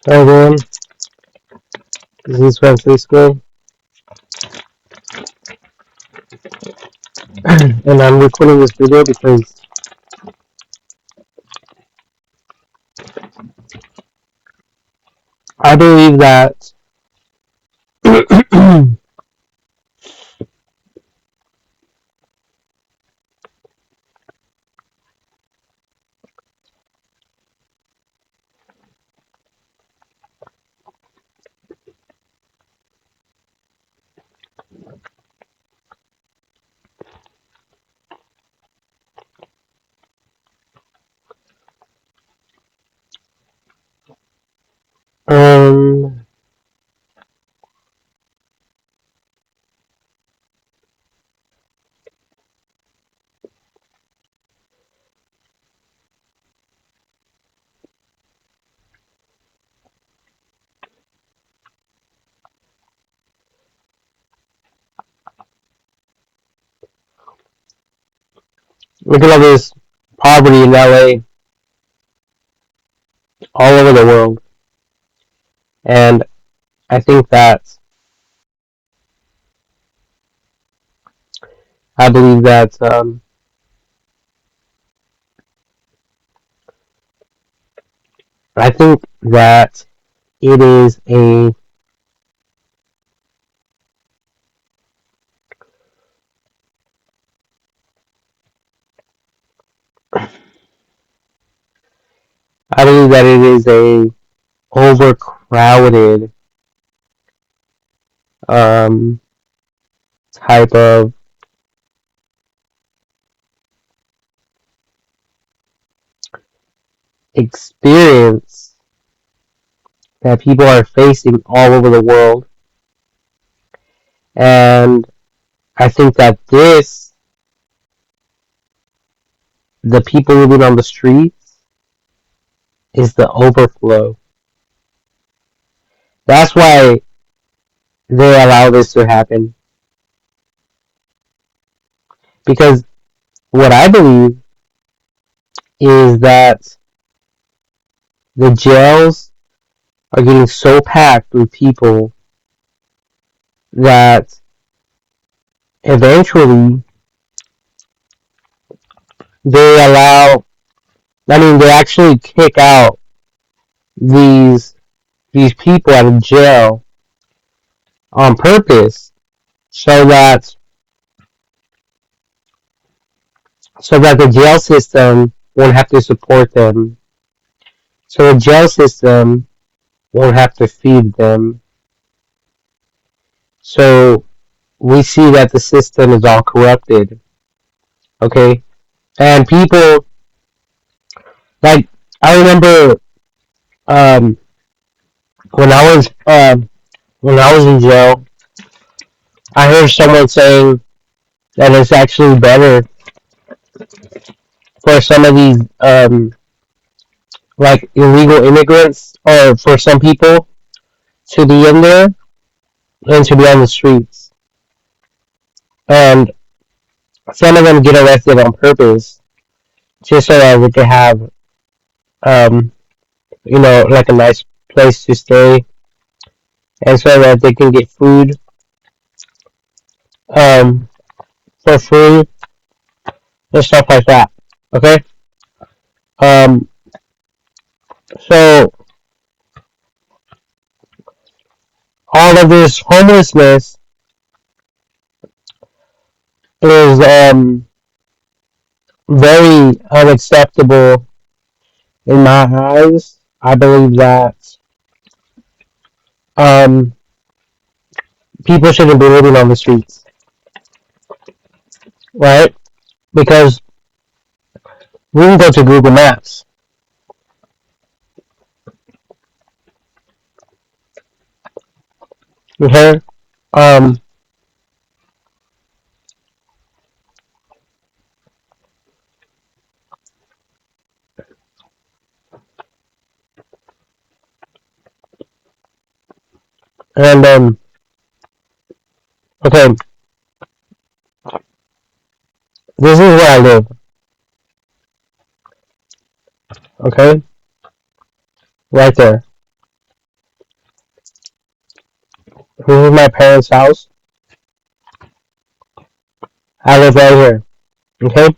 Hi everyone, this is Francisco, and I'm recording this video because I believe that um, looking at this poverty in LA all over the world, and I think that I believe that I think that it is a I believe that it is a overcrowded um, type of experience that people are facing all over the world, and I think that the people living on the streets, is the overflow. That's why they allow this to happen. Because what I believe is that the jails are getting so packed with people that eventually they allow, they actually kick out these these people out of jail on purpose so that the jail system won't have to support them. So the jail system won't have to feed them. So we see that the system is all corrupted. Okay, and people like I remember um, when I was in jail, I heard someone saying that it's actually better for some of these like illegal immigrants or for some people to be in there than to be on the streets. And some of them get arrested on purpose just so that they can have um, like a nice place to stay and so that they can get food um, for free and stuff like that. Okay, um, so all of this homelessness is very unacceptable in my eyes. I believe that um, people shouldn't be living on the streets, right? Because we can go to Google Maps, okay? Um, and okay, this is where I live, okay? Right there. This is my parents' house. I live right here. Okay?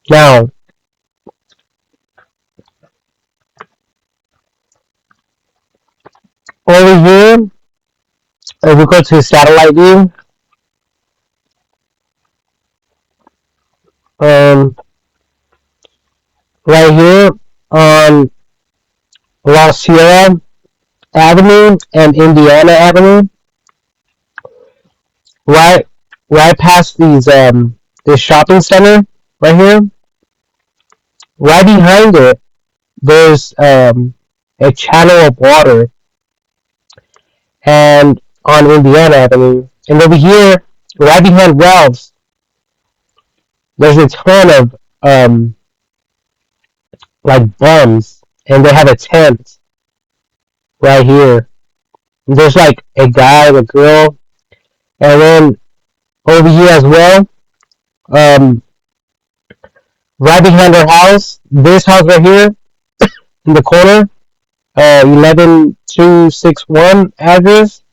Now, over here, if we go to satellite view, um, right here on La Sierra Avenue and Indiana Avenue, right, right past this shopping center right here, right behind it, there's a channel of water, and on Indiana Avenue, and over here, right behind Ralph's, there's a ton of like bums, and they have a tent right here. There's like a guy and a girl, and then over here as well, um, right behind our house, this house right here in the corner, 11261 address.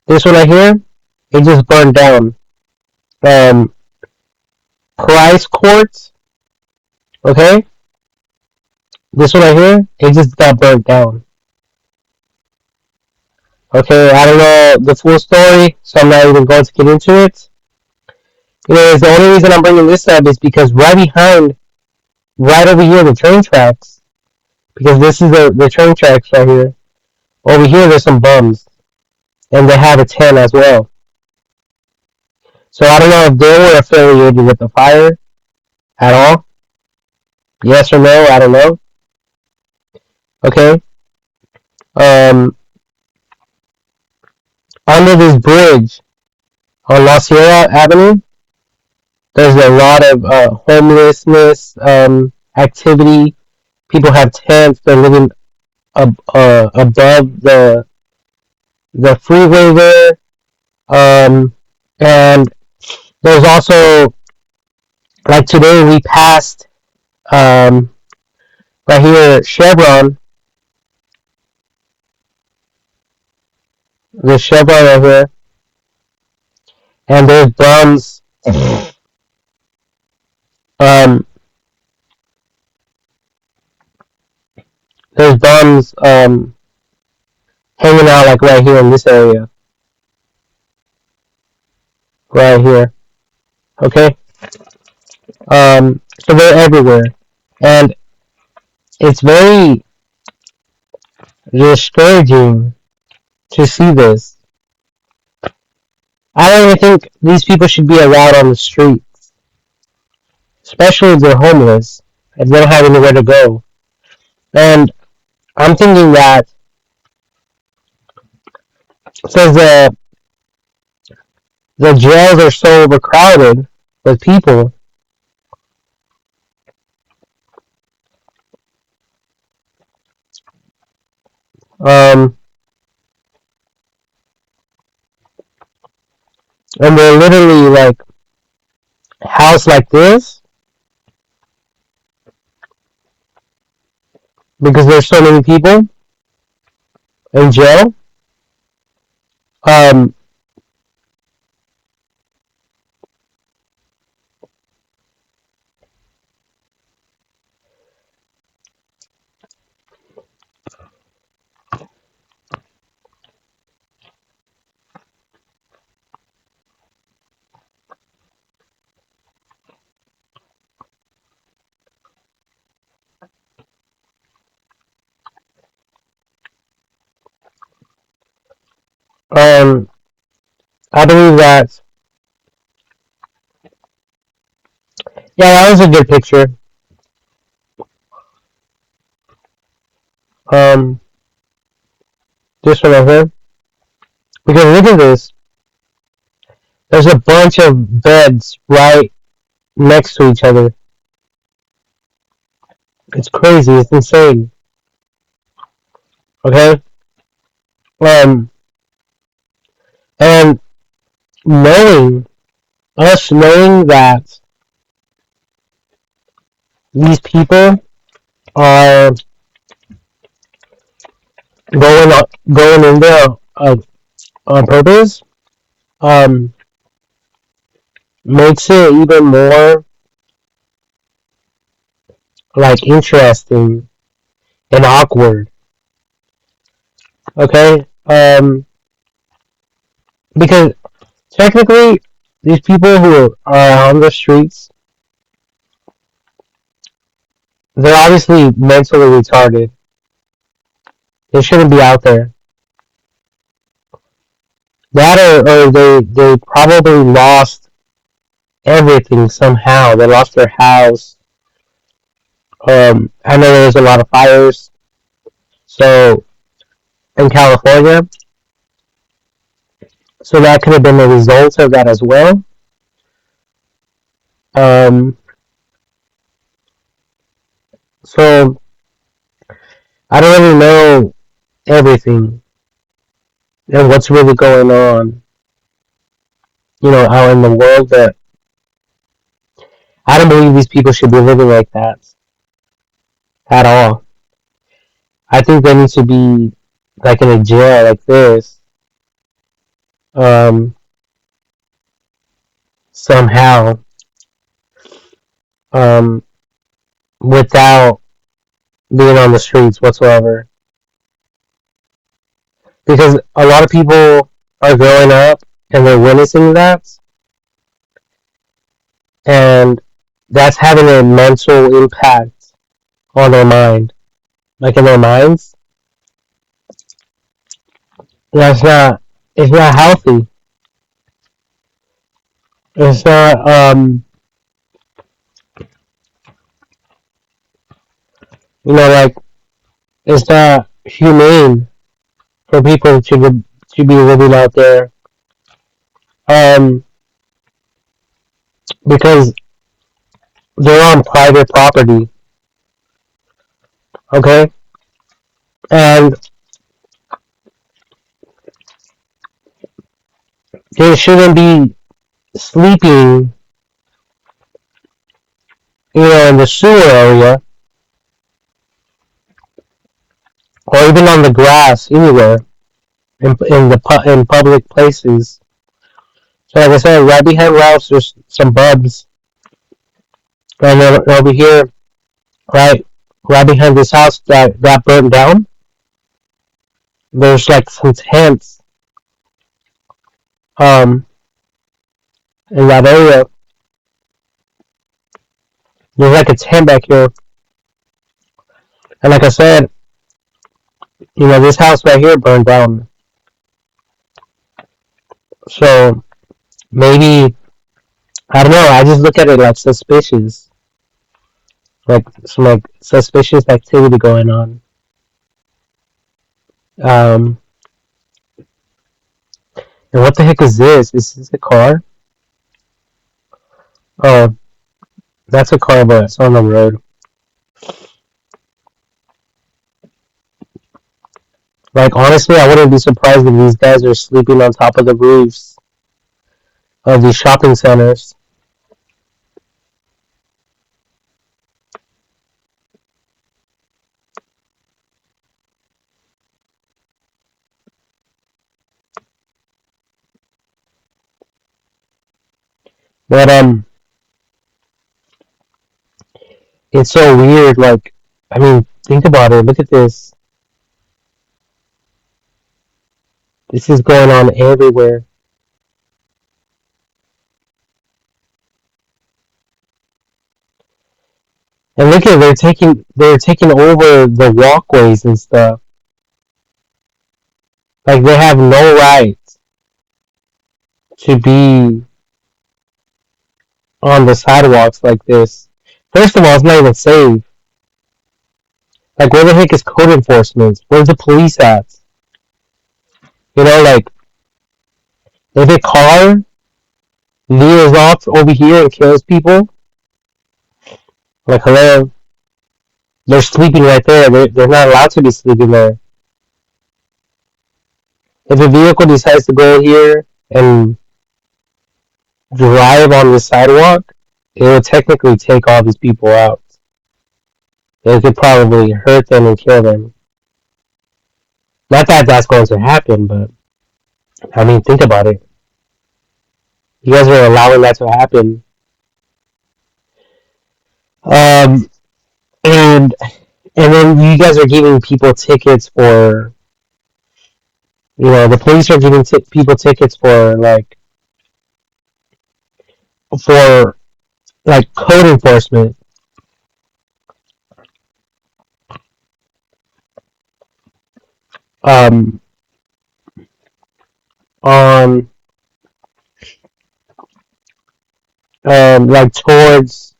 This one right here, it just burned down. Um, Price Courts, okay. This one right here, it just got burnt down. Okay, I don't know the full story, so I'm not even going to get into it. Anyways, the only reason I'm bringing this up is because right behind, right over here, the train tracks, because this is the train tracks right here. Over here, there's some bums, and they have a tent as well. So I don't know if they were affiliated with the fire at all. Yes or no, I don't know. Okay. Um, Under this bridge on La Sierra Avenue, there's a lot of homelessness activity. People have tents. They're living above the freeway there. And there's also, like today we passed right here Chevron, the Chevron right here, and there's bums. Um, there's bums hanging out like right here in this area, right here. Okay. So they're everywhere, and it's very discouraging to see this. I don't even think these people should be allowed on the street, especially if they're homeless, if they don't have anywhere to go. And I'm thinking that since the jails are so overcrowded with people, um, and they're literally like housed like this because there's so many people in jail. Um, um, I believe that. Yeah, that was a good picture. Um, this one right here. Because look at this. There's a bunch of beds right next to each other. It's crazy. It's insane. Okay. Um, and knowing knowing that these people are going in there on purpose um, makes it even more like interesting and awkward. Okay, because technically these people who are on the streets, they're obviously mentally retarded. They shouldn't be out there. That or they probably lost everything somehow. They lost their house. I know there's a lot of fires. So in California, so that could have been the result of that as well. Um, so I don't really know everything and what's really going on, out in the world. But I don't believe these people should be living like that at all. I think they need to be like in a jail like this, um, somehow, um, without being on the streets whatsoever. Because a lot of people are growing up and they're witnessing that, and that's having a mental impact on their mind, like in their minds. That's not. It's not healthy. It's not. Like it's not humane for people to be living out there. Um, because they're on private property. Okay, and they shouldn't be sleeping, in the sewer area or even on the grass anywhere in public places. So like I said, right behind Ralph's, there's some bubs, and then over here, right, right behind this house that got burnt down, there's like some tents, um, in that area. There's like a tent back here, and like I said, this house right here burned down. So maybe I don't know. I just look at it like suspicious, like some like suspicious activity going on. Um, and what the heck is this? Is this a car? Oh, that's a car, but it's on the road. Like honestly, I wouldn't be surprised if these guys are sleeping on top of the roofs of these shopping centers. But it's so weird. Like, I mean, think about it. Look at this. This is going on everywhere. And look at they're taking over the walkways and stuff. Like they have no right to be on the sidewalks like this. First of all, it's not even safe. Like where the heck is code enforcement? Where's the police at? Like if a car veers off over here and kills people, like hello, they're sleeping right there. They're not allowed to be sleeping there. If a vehicle decides to go here and drive on the sidewalk, it would technically take all these people out. It could probably hurt them and kill them. Not that that's going to happen, but I mean, think about it. You guys are allowing that to happen. Um, and and then you guys are giving people tickets for, the police are giving people tickets for like code enforcement, um, on like towards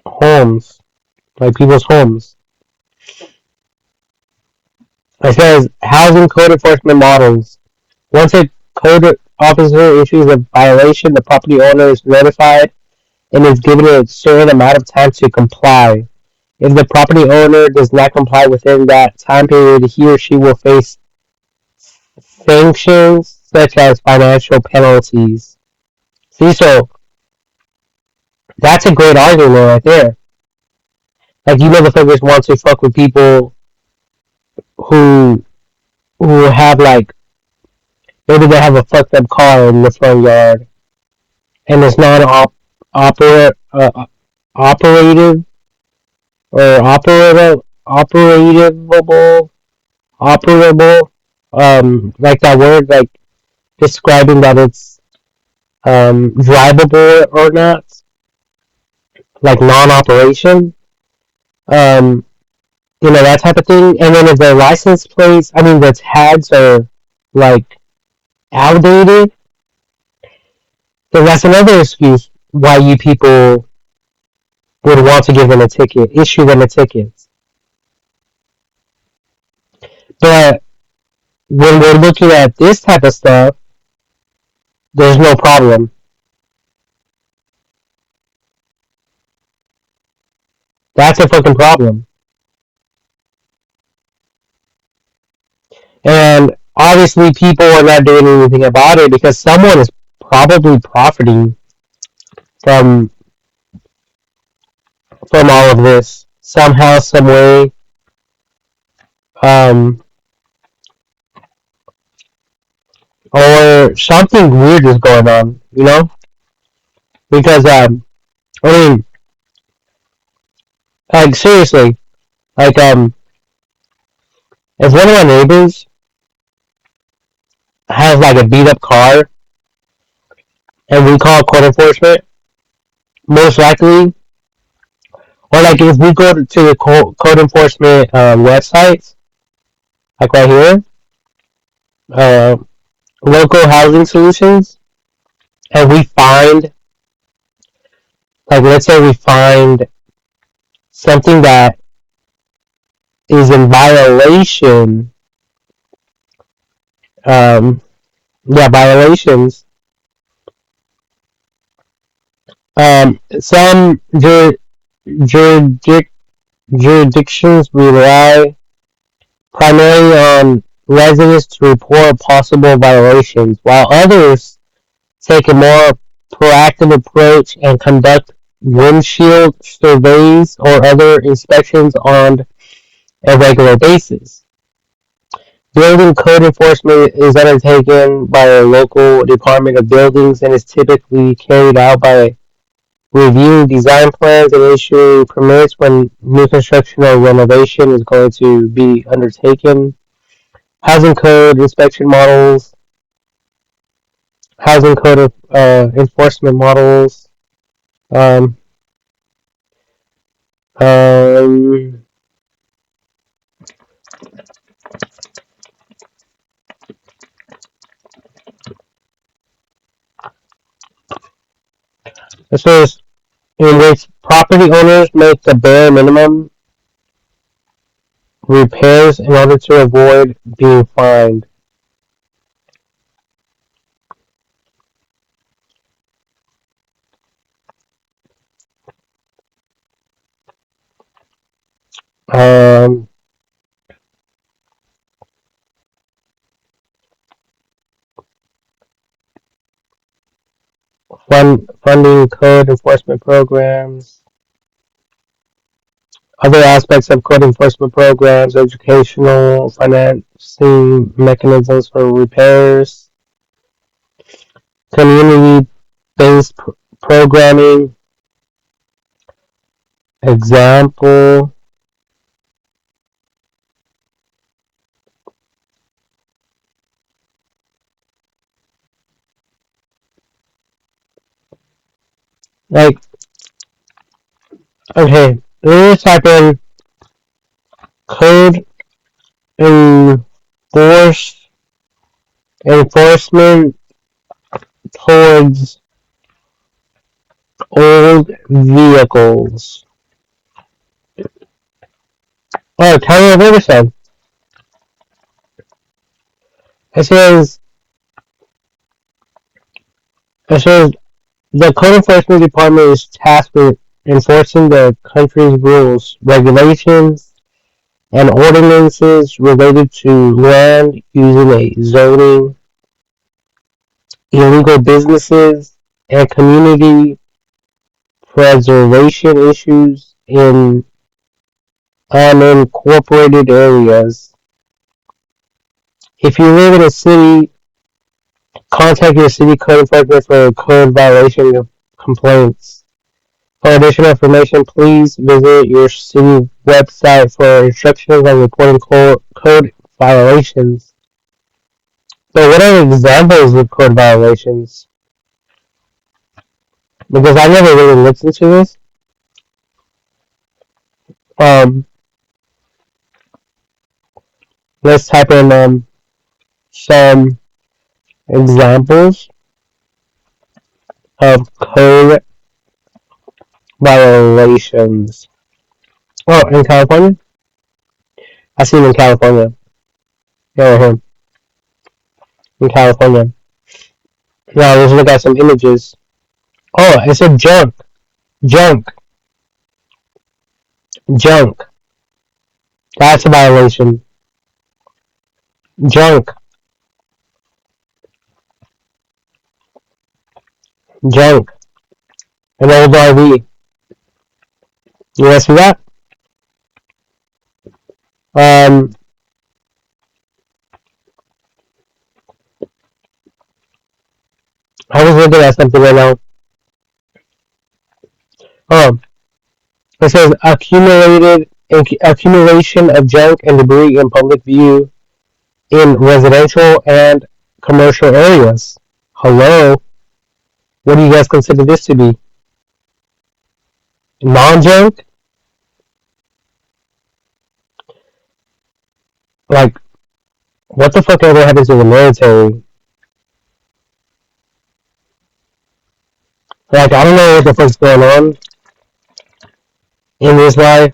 homes, like people's homes. It says housing code enforcement models. Once a code officer issues a violation, the property owner is notified and is given a certain amount of time to comply. If the property owner does not comply within that time period, he or she will face sanctions such as financial penalties. See, so that's a great argument right there. Like, you motherfuckers want to fuck with people who who have, like, maybe they have a fucked up car in the front yard and it's not opera, operative or operable, like that word, like describing that it's drivable or not, like non-operation, um, that type of thing. And then if the license plates, I mean the tags are like outdated, then that's another excuse why you people would want to give them a ticket, issue them a ticket. But when we're looking at this type of stuff, there's no problem. That's a fucking problem. And obviously people are not doing anything about it because someone is probably profiting from all of this somehow, some way. Um, or something weird is going on, because I mean, like, seriously, like, if one of my neighbors has like a beat up car and we call code enforcement, most likely, or like if we go to the code enforcement websites, like right here, uh, local housing solutions, and we find, like, let's say we find something that is in violation, um, violations. Some jurisdic- jurisdictions rely primarily on residents to report possible violations, while others take a more proactive approach and conduct windshield surveys or other inspections on a regular basis. Building code enforcement is undertaken by a local Department of Buildings and is typically carried out by reviewing design plans and issuing permits when new construction or renovation is going to be undertaken. Housing code inspection models, housing code enforcement models. Um, um, this is in which property owners make the bare minimum repairs in order to avoid being fined. Um, funding code enforcement programs. Other aspects of code enforcement programs: educational, financing mechanisms for repairs, community-based programming. Example, like, okay, let's type in code enforce, enforcement towards old vehicles. Oh, tell me what it said. It says, it says the Code Enforcement Department is tasked with enforcing the country's rules, regulations, and ordinances related to land using a zoning, illegal businesses, and community preservation issues in unincorporated areas. If you live in a city, contact your city code enforcement for code violation complaints. For additional information, please visit your city website for instructions on reporting code violations. So what are examples of code violations? Because I never really listened to this. Um, let's type in some examples of code violations. Oh, in California? I see them in California. Yeah, right here. In California. Now let's look at some images. Oh, it said junk. Junk. Junk. That's a violation. Junk. Junk. An old RV. You want to see that? Um, I was looking at something right now. Oh, it says accumulation of junk and debris in public view in residential and commercial areas. Hello? What do you guys consider this to be? Non-junk? Like, what the fuck ever happens to the military? Like, I don't know what the fuck's going on in this life.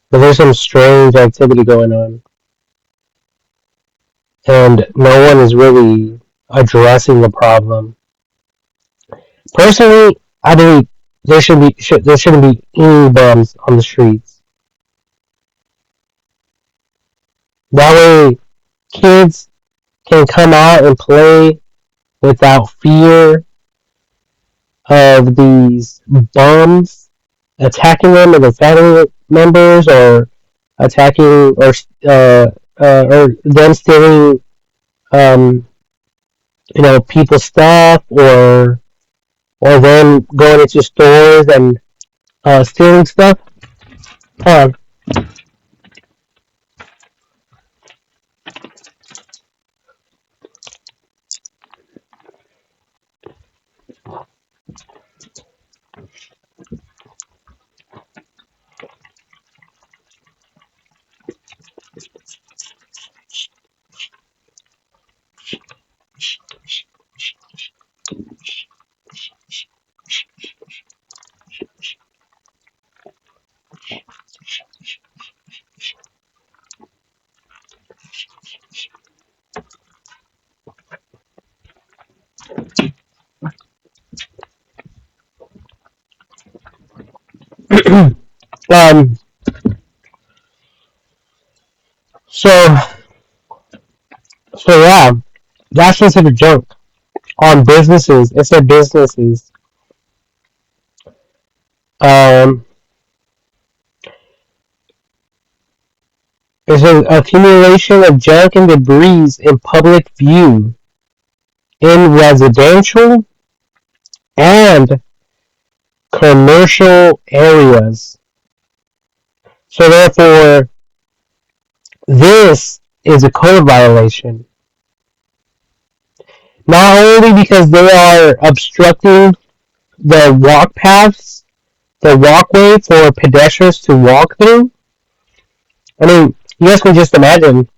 But there's some strange activity going on. And no one is really addressing the problem. Personally, I believe there shouldn't be any bums on the streets. That way, kids can come out and play without fear of these bums attacking them and their family members, or attacking or them stealing people's stuff, or them going into stores and stealing stuff. Uh, um, so yeah, that's considered junk on businesses. It said businesses. Um, it says accumulation of junk and debris in public view in residential and commercial areas. So therefore, this is a code violation. Not only because they are obstructing the walk paths, the walkway for pedestrians to walk through. I mean, you guys can just imagine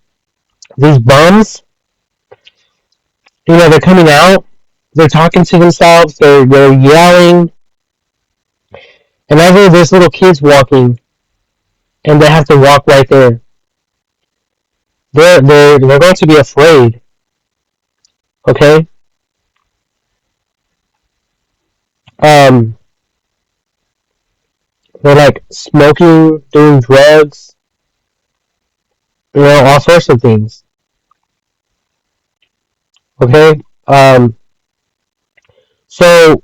these bums. They're coming out, they're talking to themselves, they're yelling, and as there's little kids walking, and they have to walk right there. They're going to be afraid. Okay. Um, they're like smoking, doing drugs, all sorts of things. Okay. So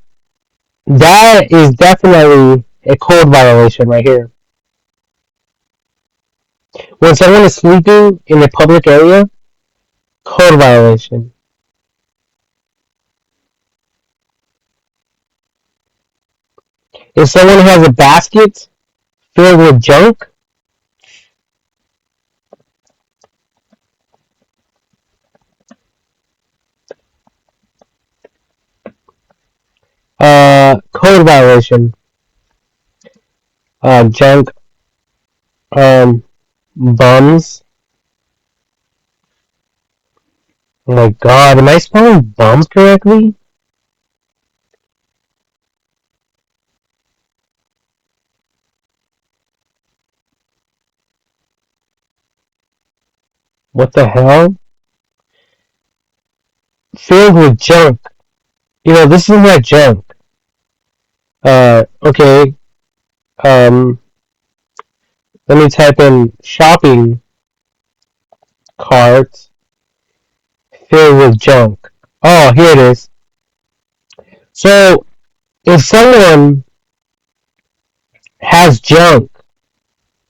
that is definitely a code violation right here. When someone is sleeping in a public area, code violation. If someone has a basket filled with junk, code violation. Junk, bums. Oh my god, am I spelling bums correctly? What the hell? Filled with junk. This is not junk. Okay. Um, let me type in shopping cart filled with junk. Oh, here it is. So, if someone has junk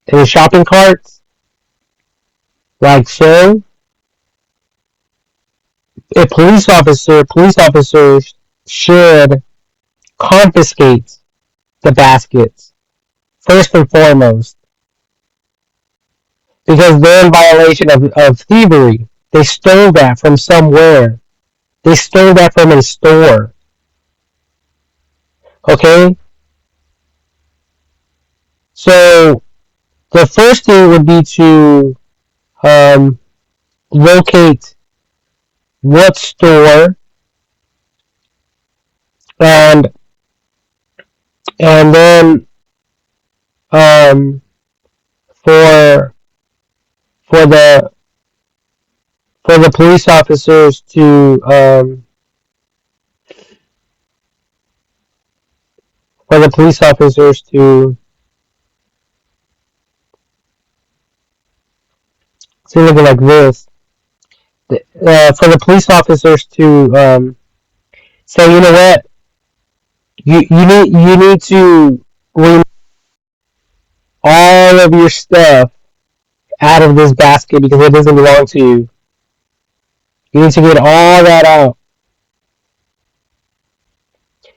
in a shopping cart, like so, police officers should confiscate the baskets first and foremost because they're in violation of thievery. They stole that from somewhere. They stole that from a store. Okay? So the first thing would be to locate what store and then um, for for the for the police officers to for the police officers to see looking like this. For the police officers to say, you know what, you need to remove all of your stuff out of this basket because it doesn't belong to you. You need to get all that out.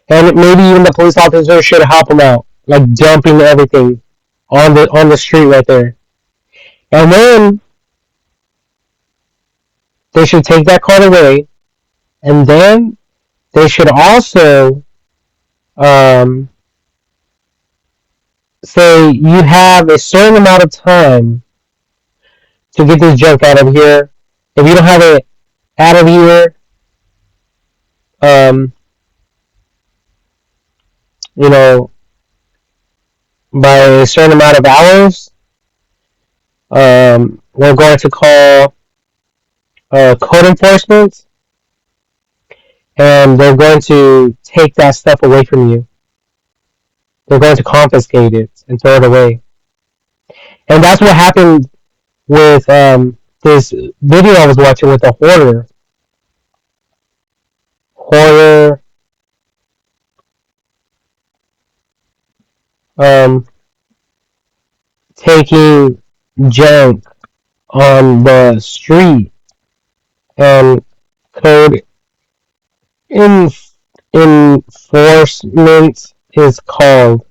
And maybe even the police officer should help them out, like dumping everything on the street right there. And then they should take that card away, and then they should also um, say you have a certain amount of time to get this junk out of here. If you don't have it out of here, um, you know, by a certain amount of hours, we're going to call code enforcement, and they're going to take that stuff away from you. They're going to confiscate it and throw it away. And that's what happened with this video I was watching with the hoarder um, taking junk on the street and code in, enforcement is called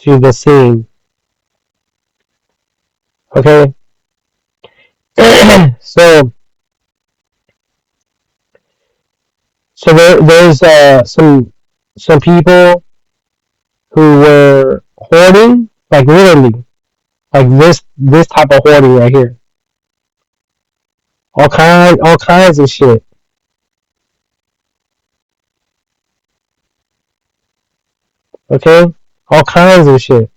to the scene. Okay, so there's some people who were hoarding, like literally, like this type of hoarding right here, all kinds of shit. Okay, all kinds of shit,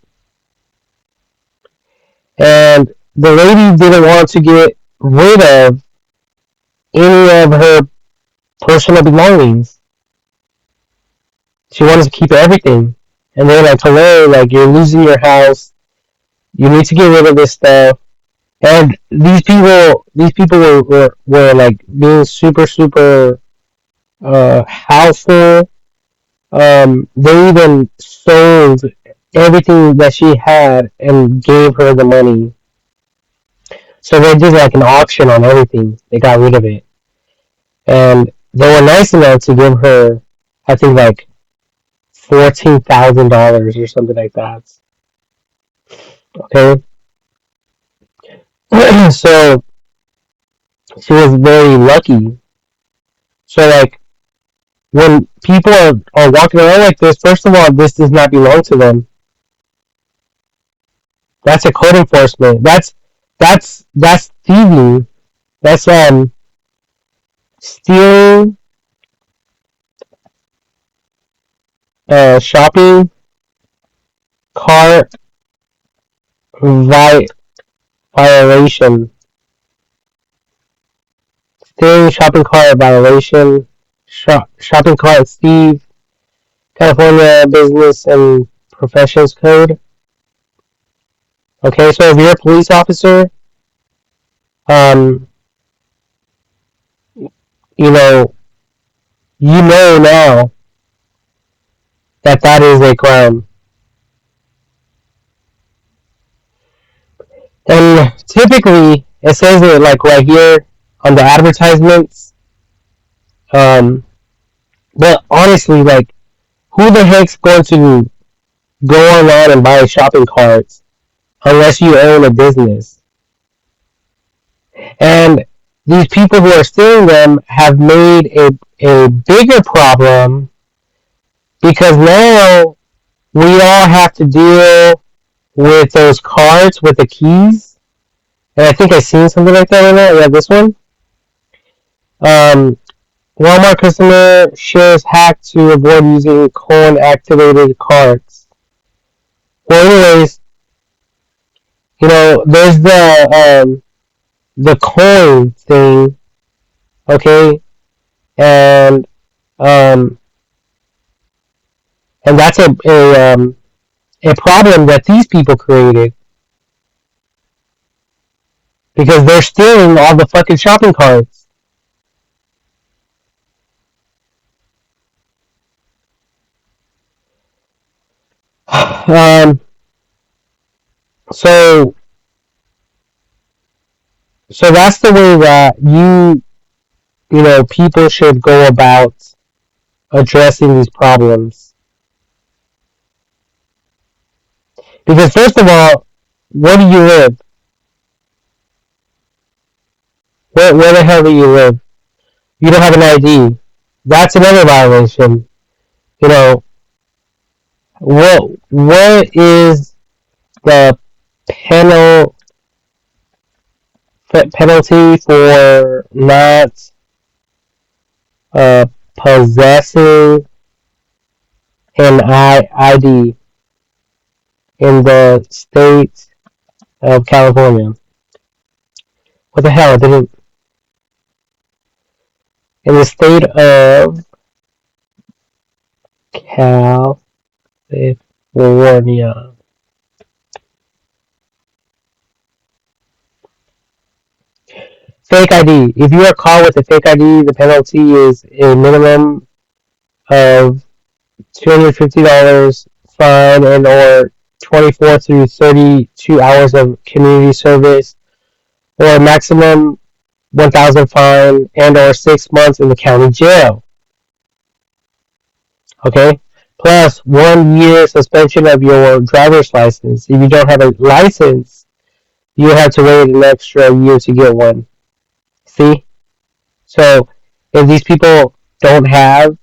and the lady didn't want to get rid of any of her personal belongings. She wanted to keep everything, and they're like, "Hello, like you're losing your house. You need to get rid of this stuff." And these people were like being super helpful. They even sold everything that she had and gave her the money. So they did like an auction on everything. They got rid of it, and they were nice enough to give her, I think, like $14,000 or something like that. Okay, so she was very lucky. So like when people are walking around like this, first of all, this does not belong to them. That's a code enforcement. That's thieving. That's stealing, shopping cart vi- violation. Stealing shopping cart violation. Shopping cart thief. California Business and Professions Code. Okay, so if you're a police officer, um, you know, you know now that that is a crime. And typically, it says it like right here on the advertisements. Um, but honestly, like, who the heck's going to go online and buy shopping carts unless you own a business? And these people who are stealing them have made a bigger problem because now we all have to deal with those cards with the keys. And I think I seen something like that in there. Yeah, this one. Um, Walmart customer shares hack to avoid using coin activated cards. Well, anyways, there's the coin thing, okay, and um, and that's a problem that these people created because they're stealing all the fucking shopping carts. Um, so so that's the way that people should go about addressing these problems. Because first of all, where do you live? Where the hell do you live? You don't have an ID. That's another violation. You know, what is the penal penalty for not uh, possessing an ID in the state of California? What the hell? I didn't. In the state of California. Fake ID. If you are caught with a fake ID, the penalty is a minimum of $250 fine and or 24 through 32 hours of community service, or a maximum 1,000 fine and or 6 months in the county jail. Okay? Plus 1 year suspension of your driver's license. If you don't have a license, you have to wait an extra year to get one. See? So if these people don't have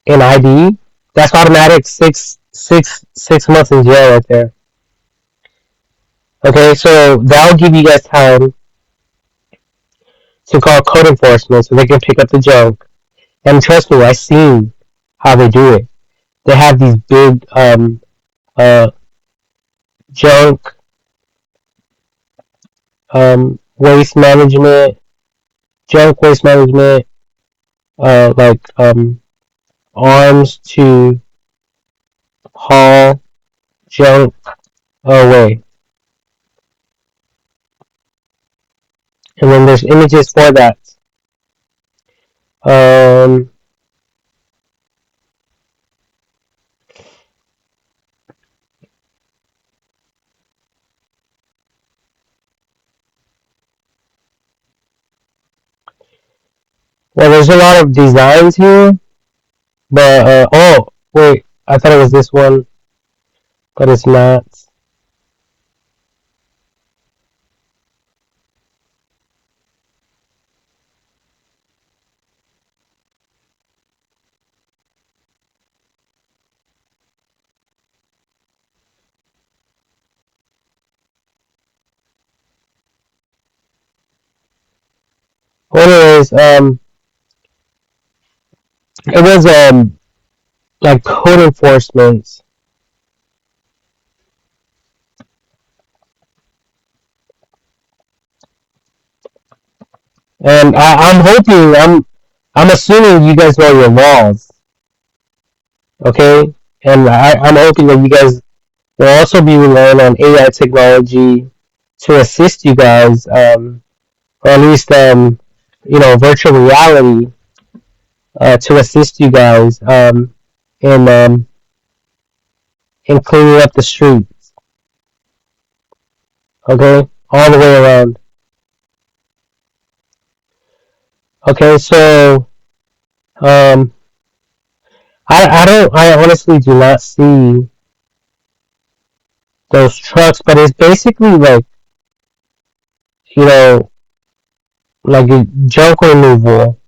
an ID, that's automatic 6 months in jail right there. Okay, so that'll give you guys time to call code enforcement so they can pick up the junk. And trust me, I've seen how they do it. They have these big uh junk waste management, junk waste management, like arms to haul junk away. And then there's images for that. Um, well, there's a lot of designs here, but oh wait, I thought it was this one, but it's not. Well, anyways, it was like code enforcement, and I'm assuming you guys know your laws, okay? And I'm hoping that you guys will also be relying on AI technology to assist you guys, or at least virtual reality to assist you guys in in cleaning up the streets, okay, all the way around. Okay, so um, I honestly do not see those trucks, but it's basically like you know like a junk removal,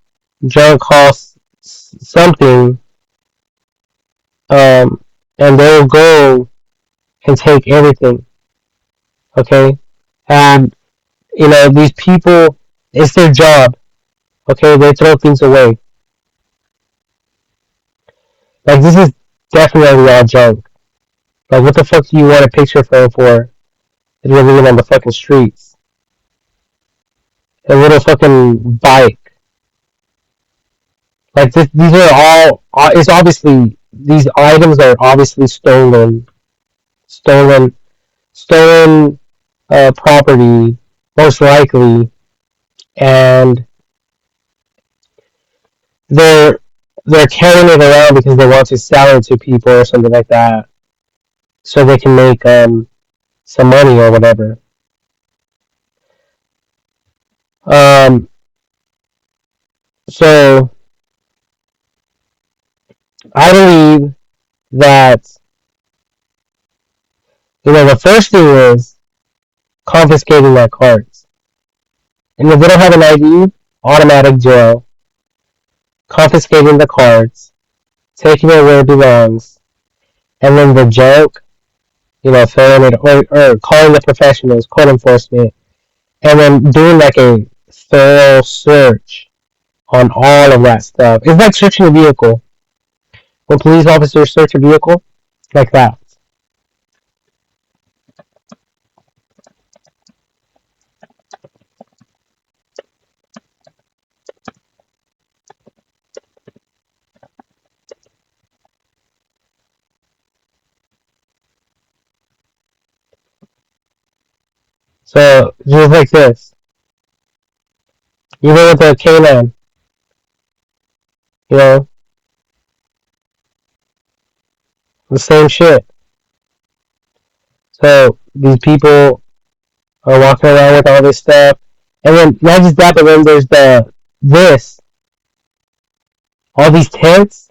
junk costs something, um, and they'll go and take everything, okay, and these people, it's their job, okay, they throw things away. Like this is definitely all junk. Like what the fuck do you want a picture phone for if you're living on the fucking streets? A little fucking bike. Like these are all. It's obviously these items are obviously stolen, stolen property, most likely, and they're they're carrying it around because they want to sell it to people or something like that, so they can make some money or whatever. Um, so I believe that the first thing is confiscating their cards. And if they don't have an ID, automatic jail, confiscating the cards, taking it where it belongs, and then the joke, throwing it, or calling the professionals, code enforcement, and then doing like a thorough search on all of that stuff. It's like searching a vehicle. When police officers search a vehicle, like that. So, just like this. Even with the K9, you know, the same shit. So these people are walking around with all this stuff, and then not just that, but then there's this all these tents.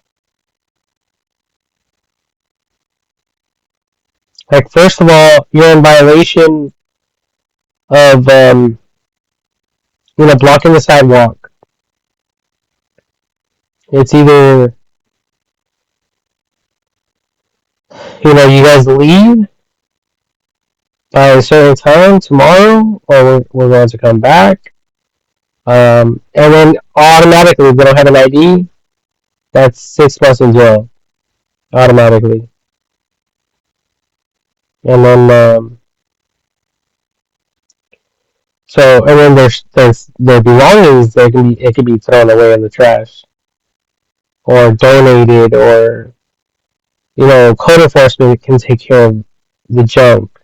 Like first of all, you're in violation of blocking the sidewalk. It's either you guys leave by a certain time tomorrow, or we're going to come back. And then automatically, if they don't have an ID, that's 6 months in jail automatically. And then and then there's their belongings. It can be thrown away in the trash or donated, or code enforcement can take care of the junk.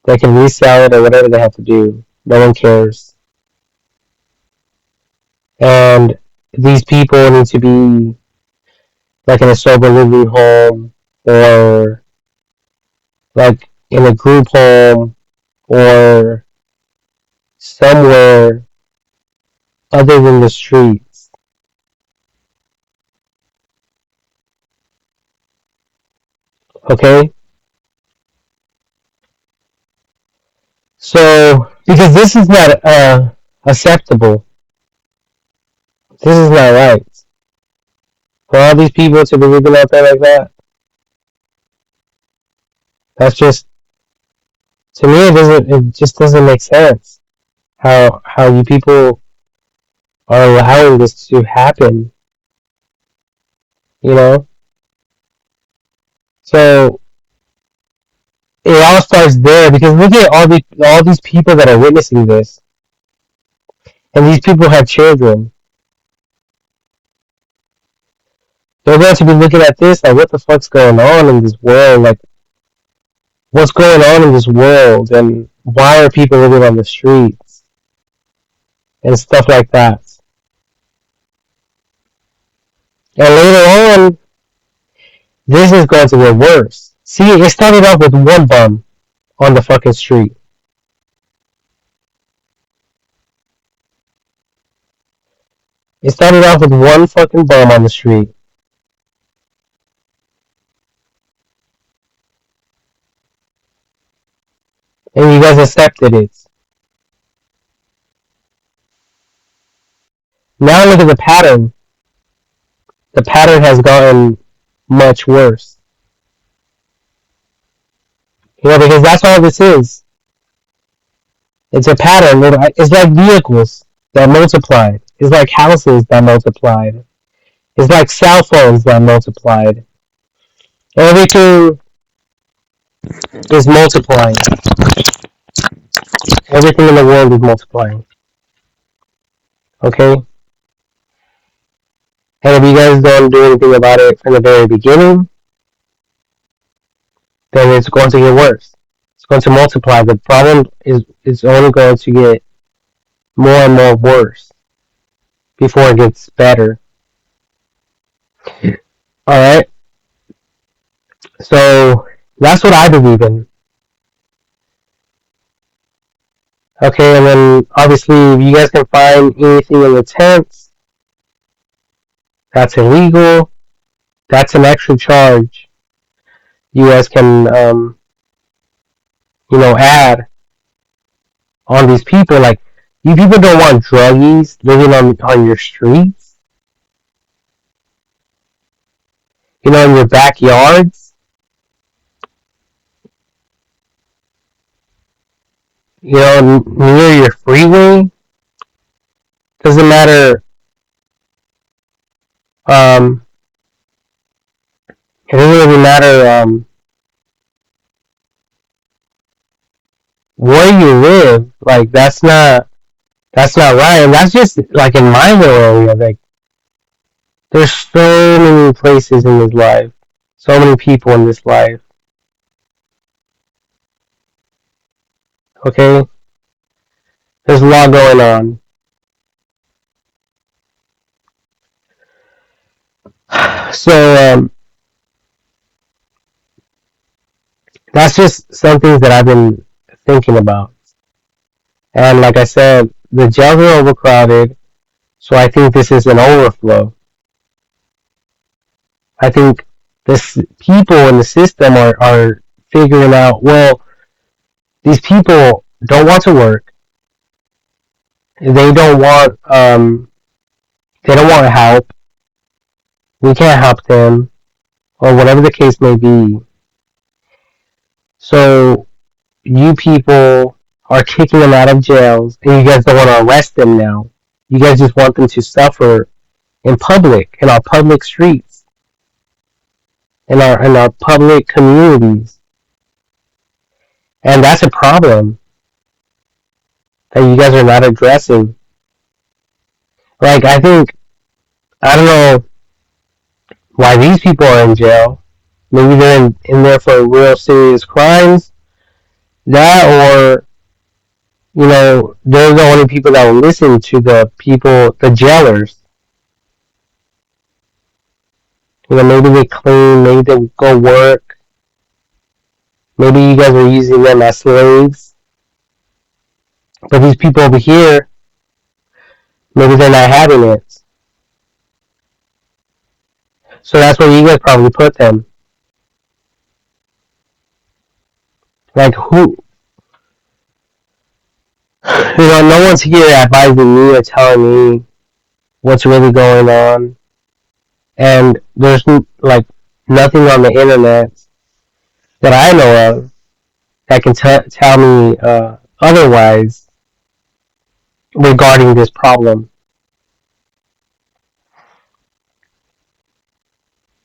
They can resell it or whatever they have to do. No one cares. And these people need to be like in a sober living home, or like in a group home, or somewhere other than the streets. Okay? So, because this is not acceptable. This is not right. For all these people to be living out there like that, that's just, to me, it just doesn't make sense. How you people are allowing this to happen, you know? So, it all starts there, because look at all these people that are witnessing this, and these people have children. They're going to be looking at this like, what the fuck's going on in this world? Like, what's going on in this world, and why are people living on the streets and stuff like that? And later on, this is going to get worse. See, it started off with one bum on the fucking street. It started off with one fucking bum on the street. And you guys accepted it. Now look at the pattern. The pattern has gotten much worse. Because that's all this is. It's a pattern. It's like vehicles that multiplied. It's like houses that multiplied. It's like cell phones that multiplied. Everything is multiplying. Everything in the world is multiplying. Okay? And if you guys don't do anything about it from the very beginning, then it's going to get worse. It's going to multiply. The problem is only going to get more and more worse before it gets better. Alright? So, that's what I believe in. Okay, and then obviously if you guys can find anything in the tents that's illegal, that's an extra charge you guys can add on these people. Like, you people don't want druggies living on your streets, in your backyards, near your freeway. Doesn't matter. Um, it doesn't really matter where you live. Like, that's not right, and that's just like in my little area. Like, there's so many places in this life, so many people in this life. Okay, there's a lot going on. So That's just some things that I've been thinking about. And like I said, the jails are overcrowded, so I think this is an overflow. I think this people in the system are figuring out, well, these people don't want to work. They don't want they don't want help. We can't help them, or whatever the case may be. So you people are kicking them out of jails, and you guys don't want to arrest them now. You guys just want them to suffer in public, in our public streets, in our public communities, and that's a problem that you guys are not addressing. Like I don't know why these people are in jail. Maybe they're in there for real serious crimes. That or they're the only people that will listen to the people, the jailers. Maybe they clean, maybe they go work. Maybe you guys are using them as slaves. But these people over here, maybe they're not having it. So that's where you guys probably put them. Like who? No one's here advising me or telling me what's really going on. And there's like nothing on the internet that I know of that can tell me otherwise regarding this problem.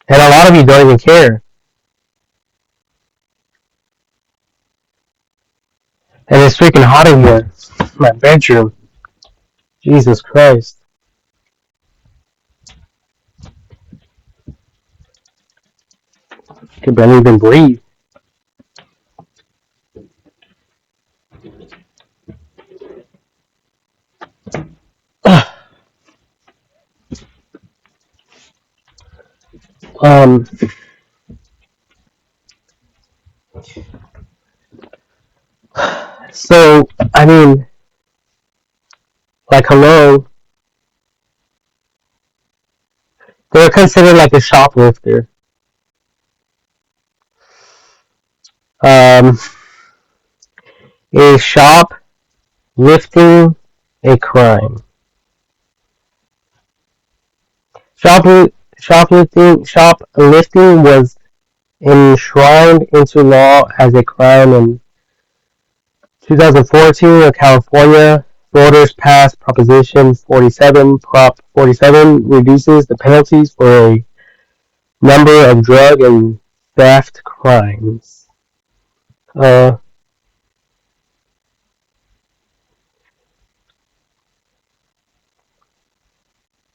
And a lot of you don't even care. And it's freaking hot in here. My bedroom. Jesus Christ. I can barely even breathe. um, so, I mean, like, hello, they're considered like a shoplifter. Um, is shoplifting a crime? Shoplifting was enshrined into law as a crime in 2014 in California. Voters passed Proposition 47. Prop 47 reduces the penalties for a number of drug and theft crimes. I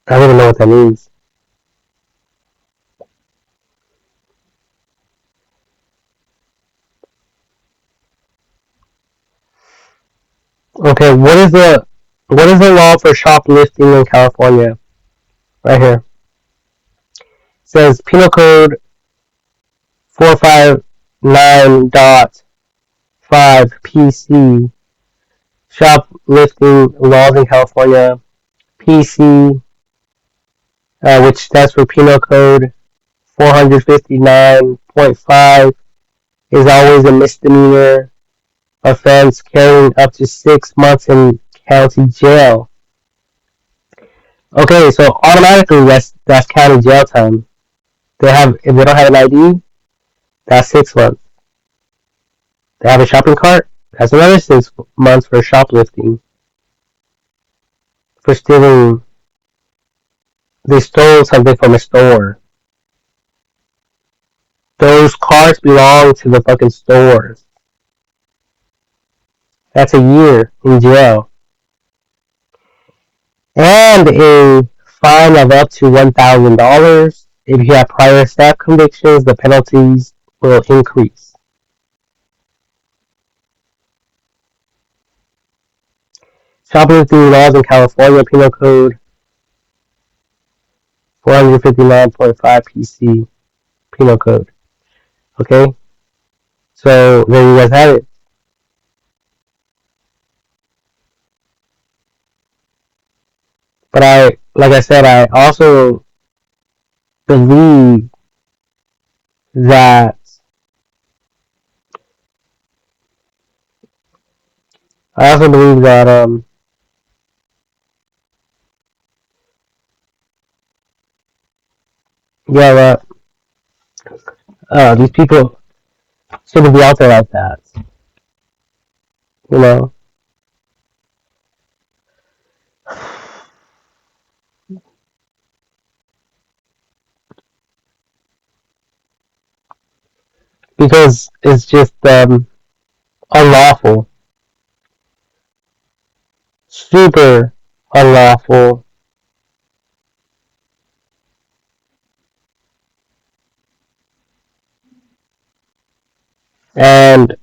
don't even know what that means. Okay, what is the law for shoplifting in California? Right here. It says Penal Code 459.5 PC. Shoplifting laws in California. PC, which stands for Penal Code 459.5, is always a misdemeanor offense carrying up to 6 months in county jail. Okay, so automatically that's county jail time. If they don't have an ID, that's 6 months. They have a shopping cart, that's another 6 months for shoplifting. For stealing, they stole something from a store. Those carts belong to the fucking stores. That's a year in jail. And a fine of up to $1,000. If you have prior theft convictions, the penalties will increase. Shoplifting laws in California, Penal Code 459.5 PC, Penal Code. Okay? So there you guys have it. But like I said, believe that I also believe that yeah, that these people shouldn't be out there like that. You know, because it's just unlawful, super unlawful, and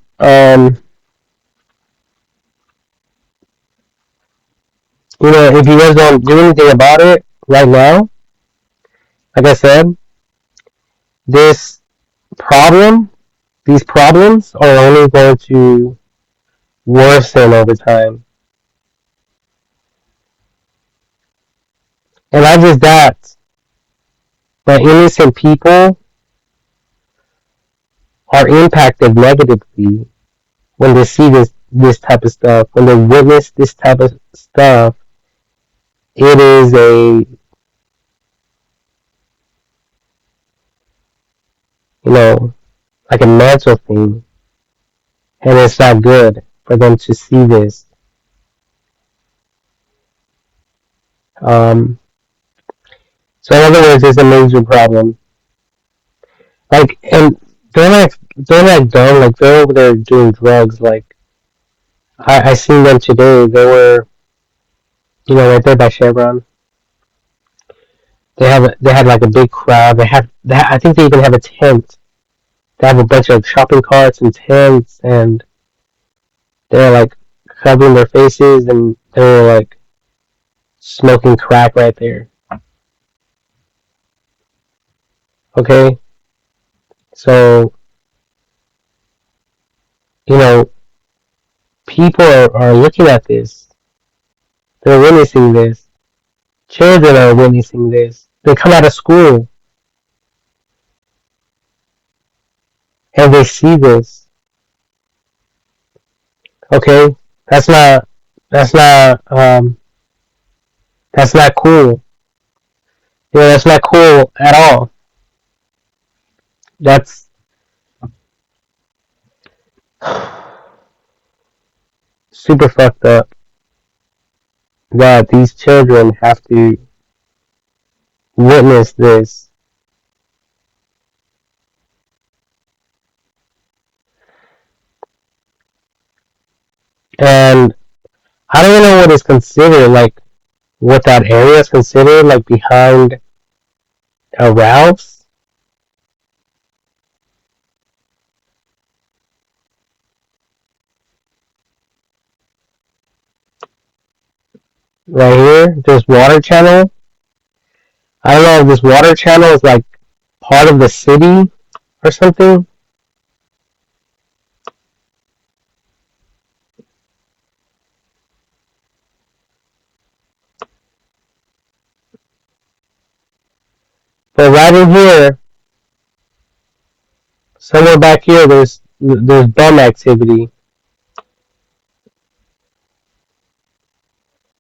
if you guys don't do anything about it right now, like I said, this problem, these problems are only going to worsen over time. And not just that, but innocent people are impacted negatively when they see this type of stuff. When they witness this type of stuff, it is like a mental thing, and it's not good for them to see this. Um, so in other words, it's a major problem. Like, and they're not dumb. Like they're over there doing drugs. Like I seen them today. They were right there by Chevron. They had like a big crowd. I think they even have a tent. They have a bunch of shopping carts and tents, and they're like covering their faces, and they're like smoking crack right there. Okay, so you know people are looking at this. They're witnessing this. Children are witnessing this. They come out of school and they see this. Okay, that's not that's not that's not cool. That's not cool at all. That's super fucked up that these children have to witness this. And I don't know what is considered, like, what that area is considered, like, behind a Ralph's. Right here, this water channel. I don't know if this water channel is, like, part of the city or something. But right in here, somewhere back here, there's bum activity.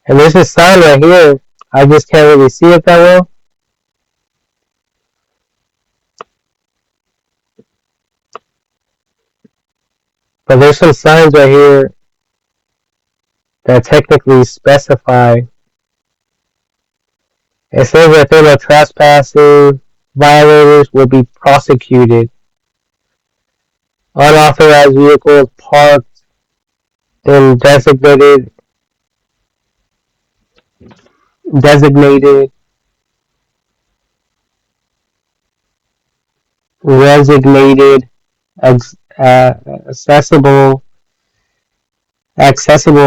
And there's a sign right here. I just can't really see it that well. But there's some signs right here that technically specify. It says that there are trespassing violators will be prosecuted. Unauthorized vehicles parked in designated designated accessible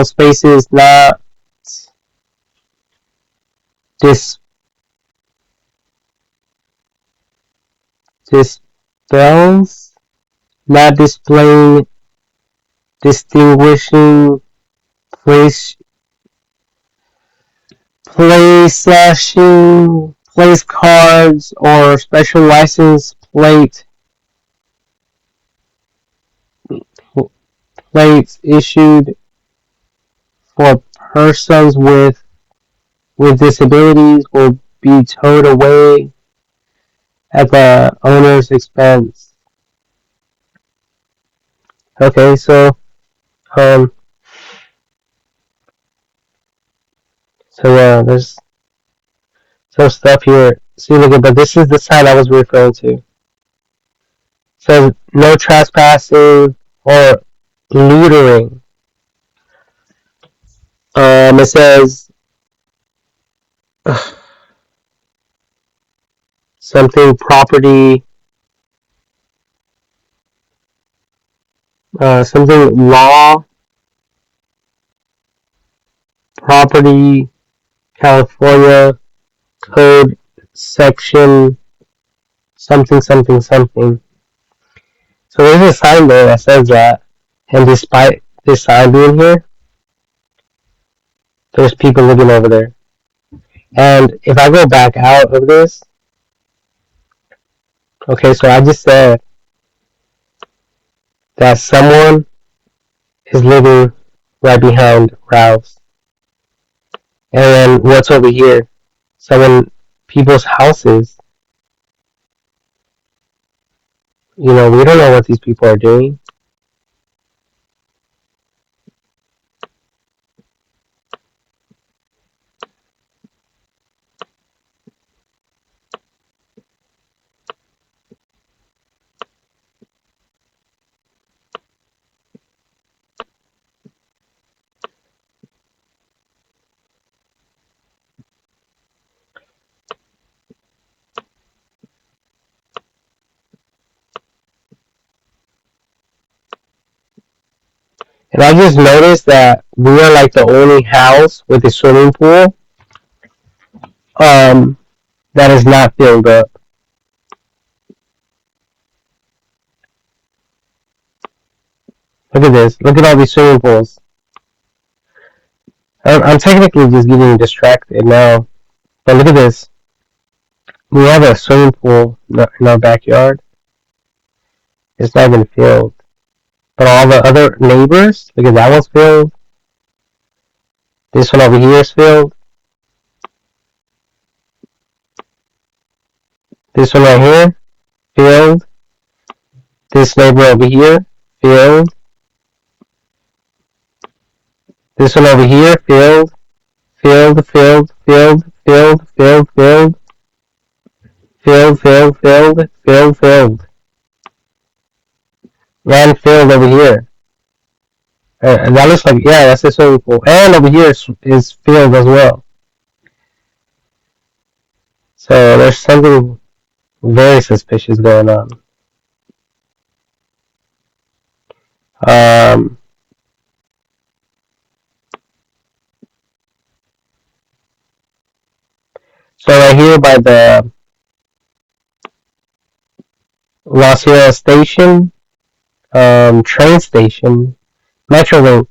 spaces not dis, dispels not displaying distinguishing place place cards or special license plates issued for persons with disabilities will be towed away at the owner's expense. Okay, so um, there's some stuff here. See, look at, but this is the sign I was referring to. It says no trespassing or loitering. It says something property, something law, property, California code section, something, something, something. So there's a sign there that says that, and despite this sign being here, there's people living over there. And if I go back out of this, okay, so I just said that someone is living right behind Ralph's. And then what's over here? People's houses. You know, we don't know what these people are doing. And I just noticed that we are like the only house with a swimming pool that is not filled up. Look at this. Look at all these swimming pools. I'm technically just getting distracted now. But look at this. We have a swimming pool in our backyard. It's not even filled. But all the other neighbors, look at that one's filled. This one over here is filled. This one right here, filled. This neighbor over here, filled. This one over here, filled. Filled, filled, filled, filled, filled, filled. Filled, filled, filled, filled, filled. And filled over here. And that looks like, yeah, that's the swimming pool. And over here is filled as well. So there's something very suspicious going on. Um, so right here by the La Sierra station, train station, Metrolink,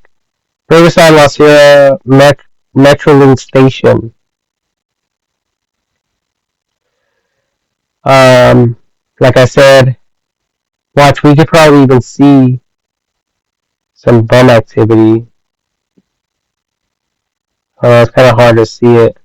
Riverside La Sierra Metrolink station. Like I said, watch, we could probably even see some bum activity. It's kind of hard to see it.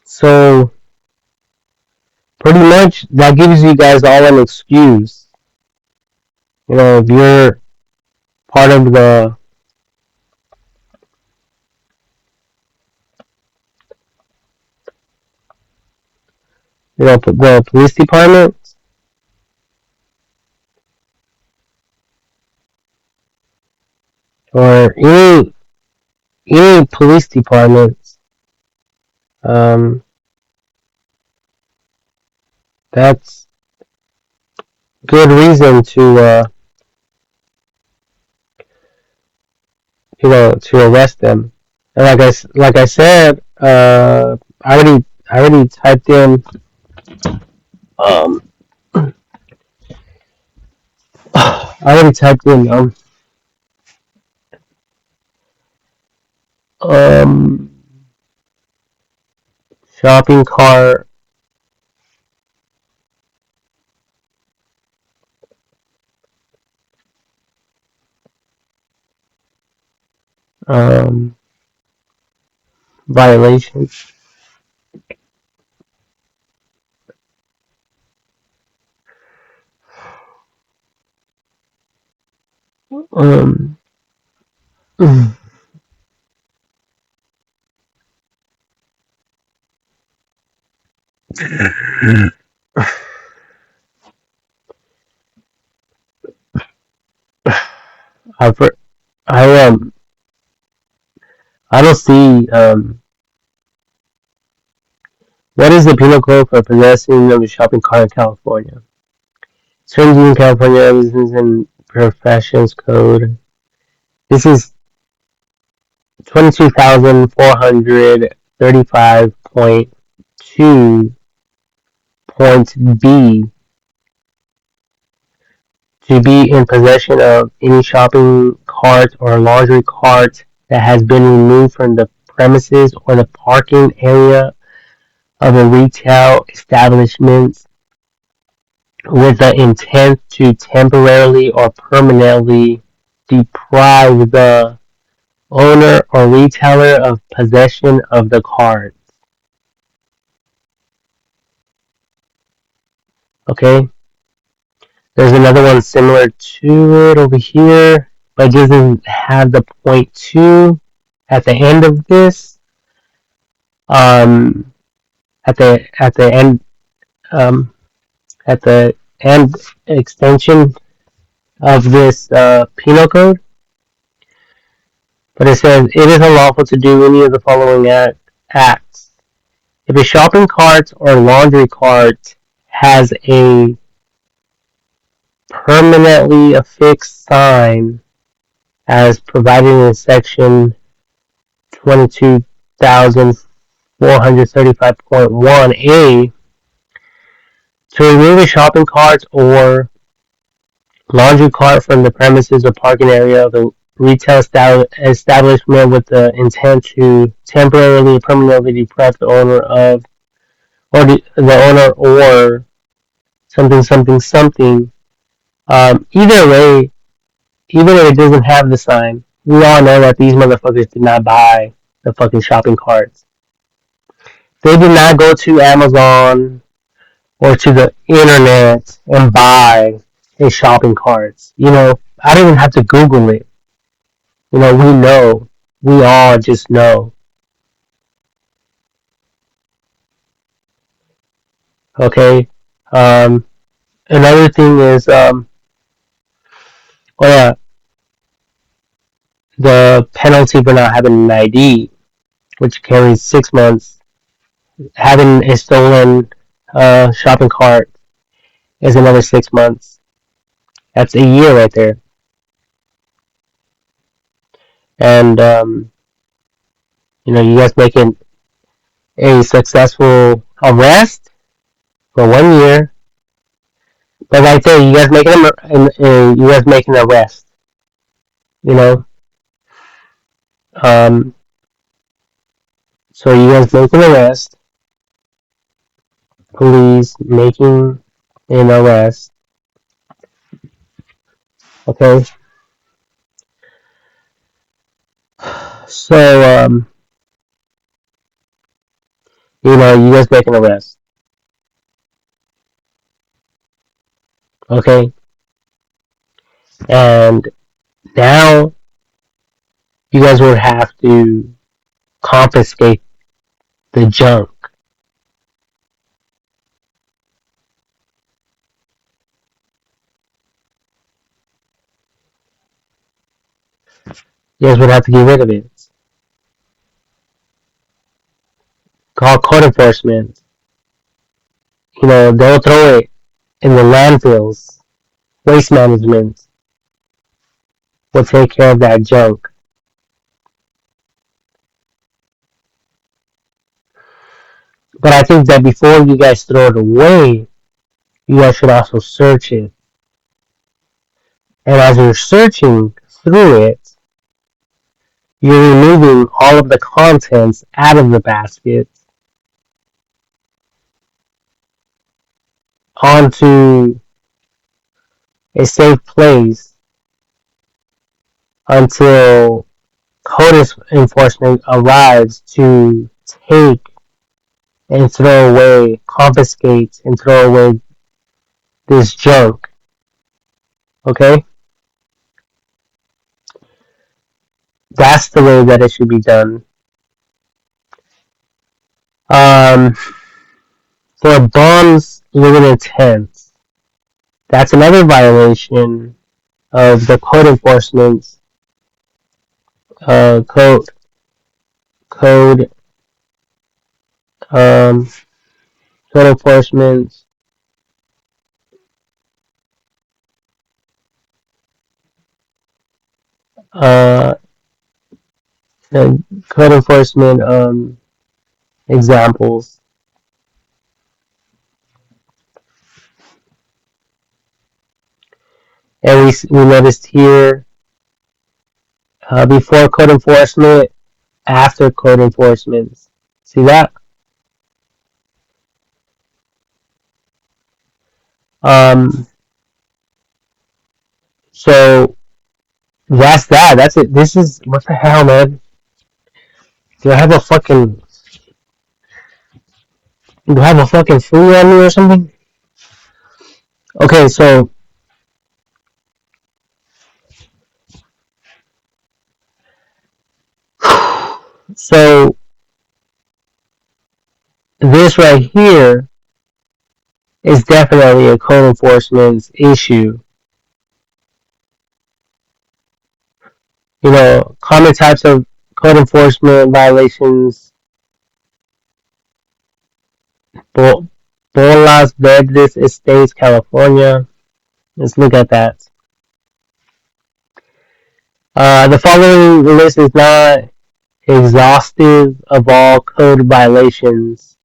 So pretty much that gives you guys all an excuse. If you're part of the police department or any police department, um, that's good reason to arrest them. And like I said, I already typed in um I already typed in um shopping cart um violation. Um I I I don't see what is the penal code for possessing of a shopping cart in California? Terms in California Business and Professions Code. This is 22,435.2 to be in possession of any shopping cart or laundry cart that has been removed from the premises or the parking area of a retail establishment with the intent to temporarily or permanently deprive the owner or retailer of possession of the cart. Okay? There's another one similar to it over here, but it doesn't have the point two at the end of this. Um, at the end um, at the end extension of this penal code, but it says it is unlawful to do any of the following acts. If a shopping cart or laundry cart has a permanently affixed sign as provided in section 22,435.1a, to remove a shopping cart or laundry cart from the premises or parking area of the retail establishment with the intent to temporarily or permanently deprive the owner of, or the owner or something something something. Either way, even if it doesn't have the sign, we all know that these motherfuckers did not buy the fucking shopping carts. They did not go to Amazon or to the internet and buy a shopping cart. I don't even have to Google it. We know. We all just know. Okay. Um, Another thing is, oh yeah, the penalty for not having an ID, which carries 6 months. Having a stolen shopping cart is another 6 months. That's a year right there. And you guys making a successful arrest for 1 year. But right there, you guys making an arrest. You know, um, so you guys making an arrest. Police making an arrest. Okay. So You guys make an arrest. Okay? And now you guys would have to confiscate the junk. You guys would have to get rid of it. Call code enforcement. They'll throw it in the landfills. Waste management will take care of that junk. But I think that before you guys throw it away, you guys should also search it. And as you're searching through it, you're removing all of the contents out of the basket onto a safe place until code enforcement arrives to take and throw away, confiscate and throw away this junk. Okay? That's the way that it should be done. For bombs living in tents, that's another violation of the code enforcement code code um, code enforcement uh, code enforcement examples. And we noticed here before code enforcement, after code enforcement. See that? Um, so that's that. That's it. This is what the hell, man? Do I have a fucking do I have a fucking flu on me or something? Okay, so this right here is definitely a code enforcement issue. Common types of code enforcement violations: Bolas Verdes Estates, California. Let's look at that. The following list is not exhaustive of all code violations,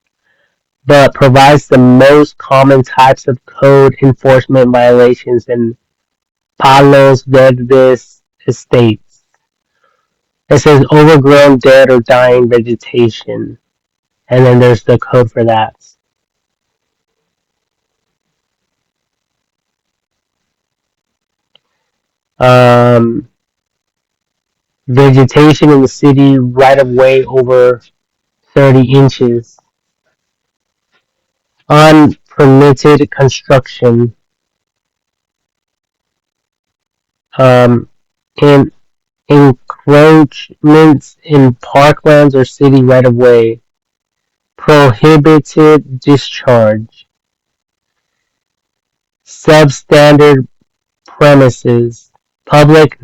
but provides the most common types of code enforcement violations in Palos Verdes Estates. It says overgrown, dead, or dying vegetation, and then there's the code for that. Um, Vegetation in the city right of way over 30 inches. Unpermitted construction. Um, in encroachments in parklands or city right of way. Prohibited discharge. Substandard premises. Public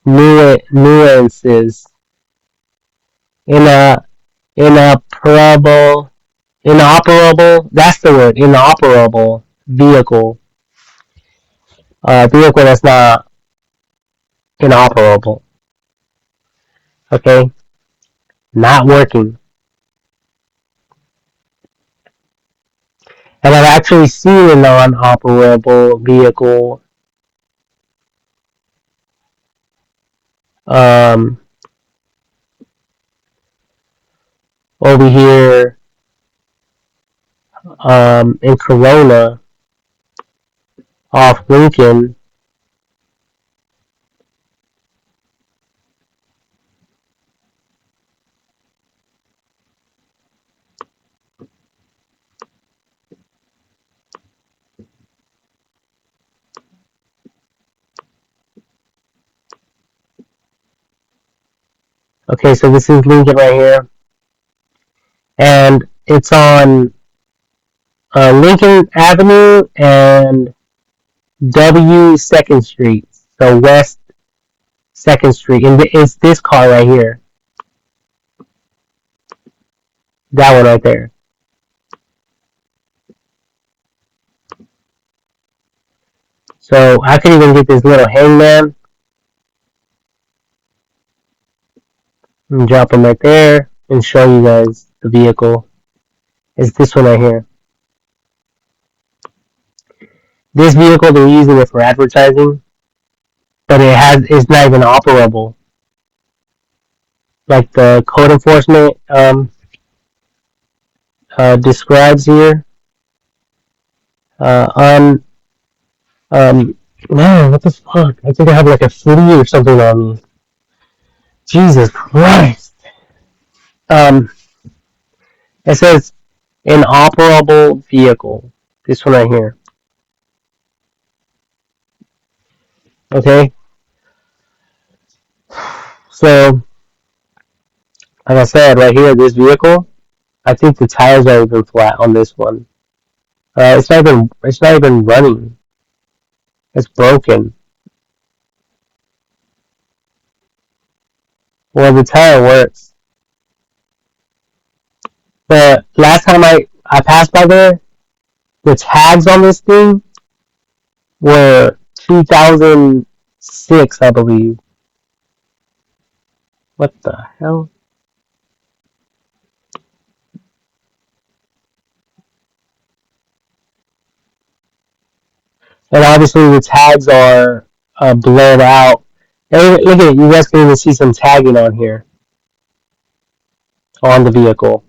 nuisances. In a inoperable, that's the word, inoperable vehicle. Vehicle that's not inoperable. Okay? Not working. And I've actually seen a non-operable vehicle um, over here in Corona off Lincoln. Okay, so this is Lincoln right here, and it's on Lincoln Avenue and W Second Street, so West Second Street, and it's this car right here, that one right there. So I could even get this little hangman and drop him right there and show you guys the vehicle. It's this one right here. This vehicle, they're using it for advertising, but it's not even operable. Like the code enforcement describes here. On man, what the fuck? I think I have like a flea or something on me. Jesus Christ. Um, it says inoperable vehicle. This one right here. Okay, so like I said, right here, this vehicle, I think the tires are even flat on this one. It's not even running. It's broken. Well, the tire works. But last time I passed by there, the tags on this thing were 2006, I believe. What the hell? And obviously the tags are blurred out. And look at it, you guys can even see some tagging on here on the vehicle.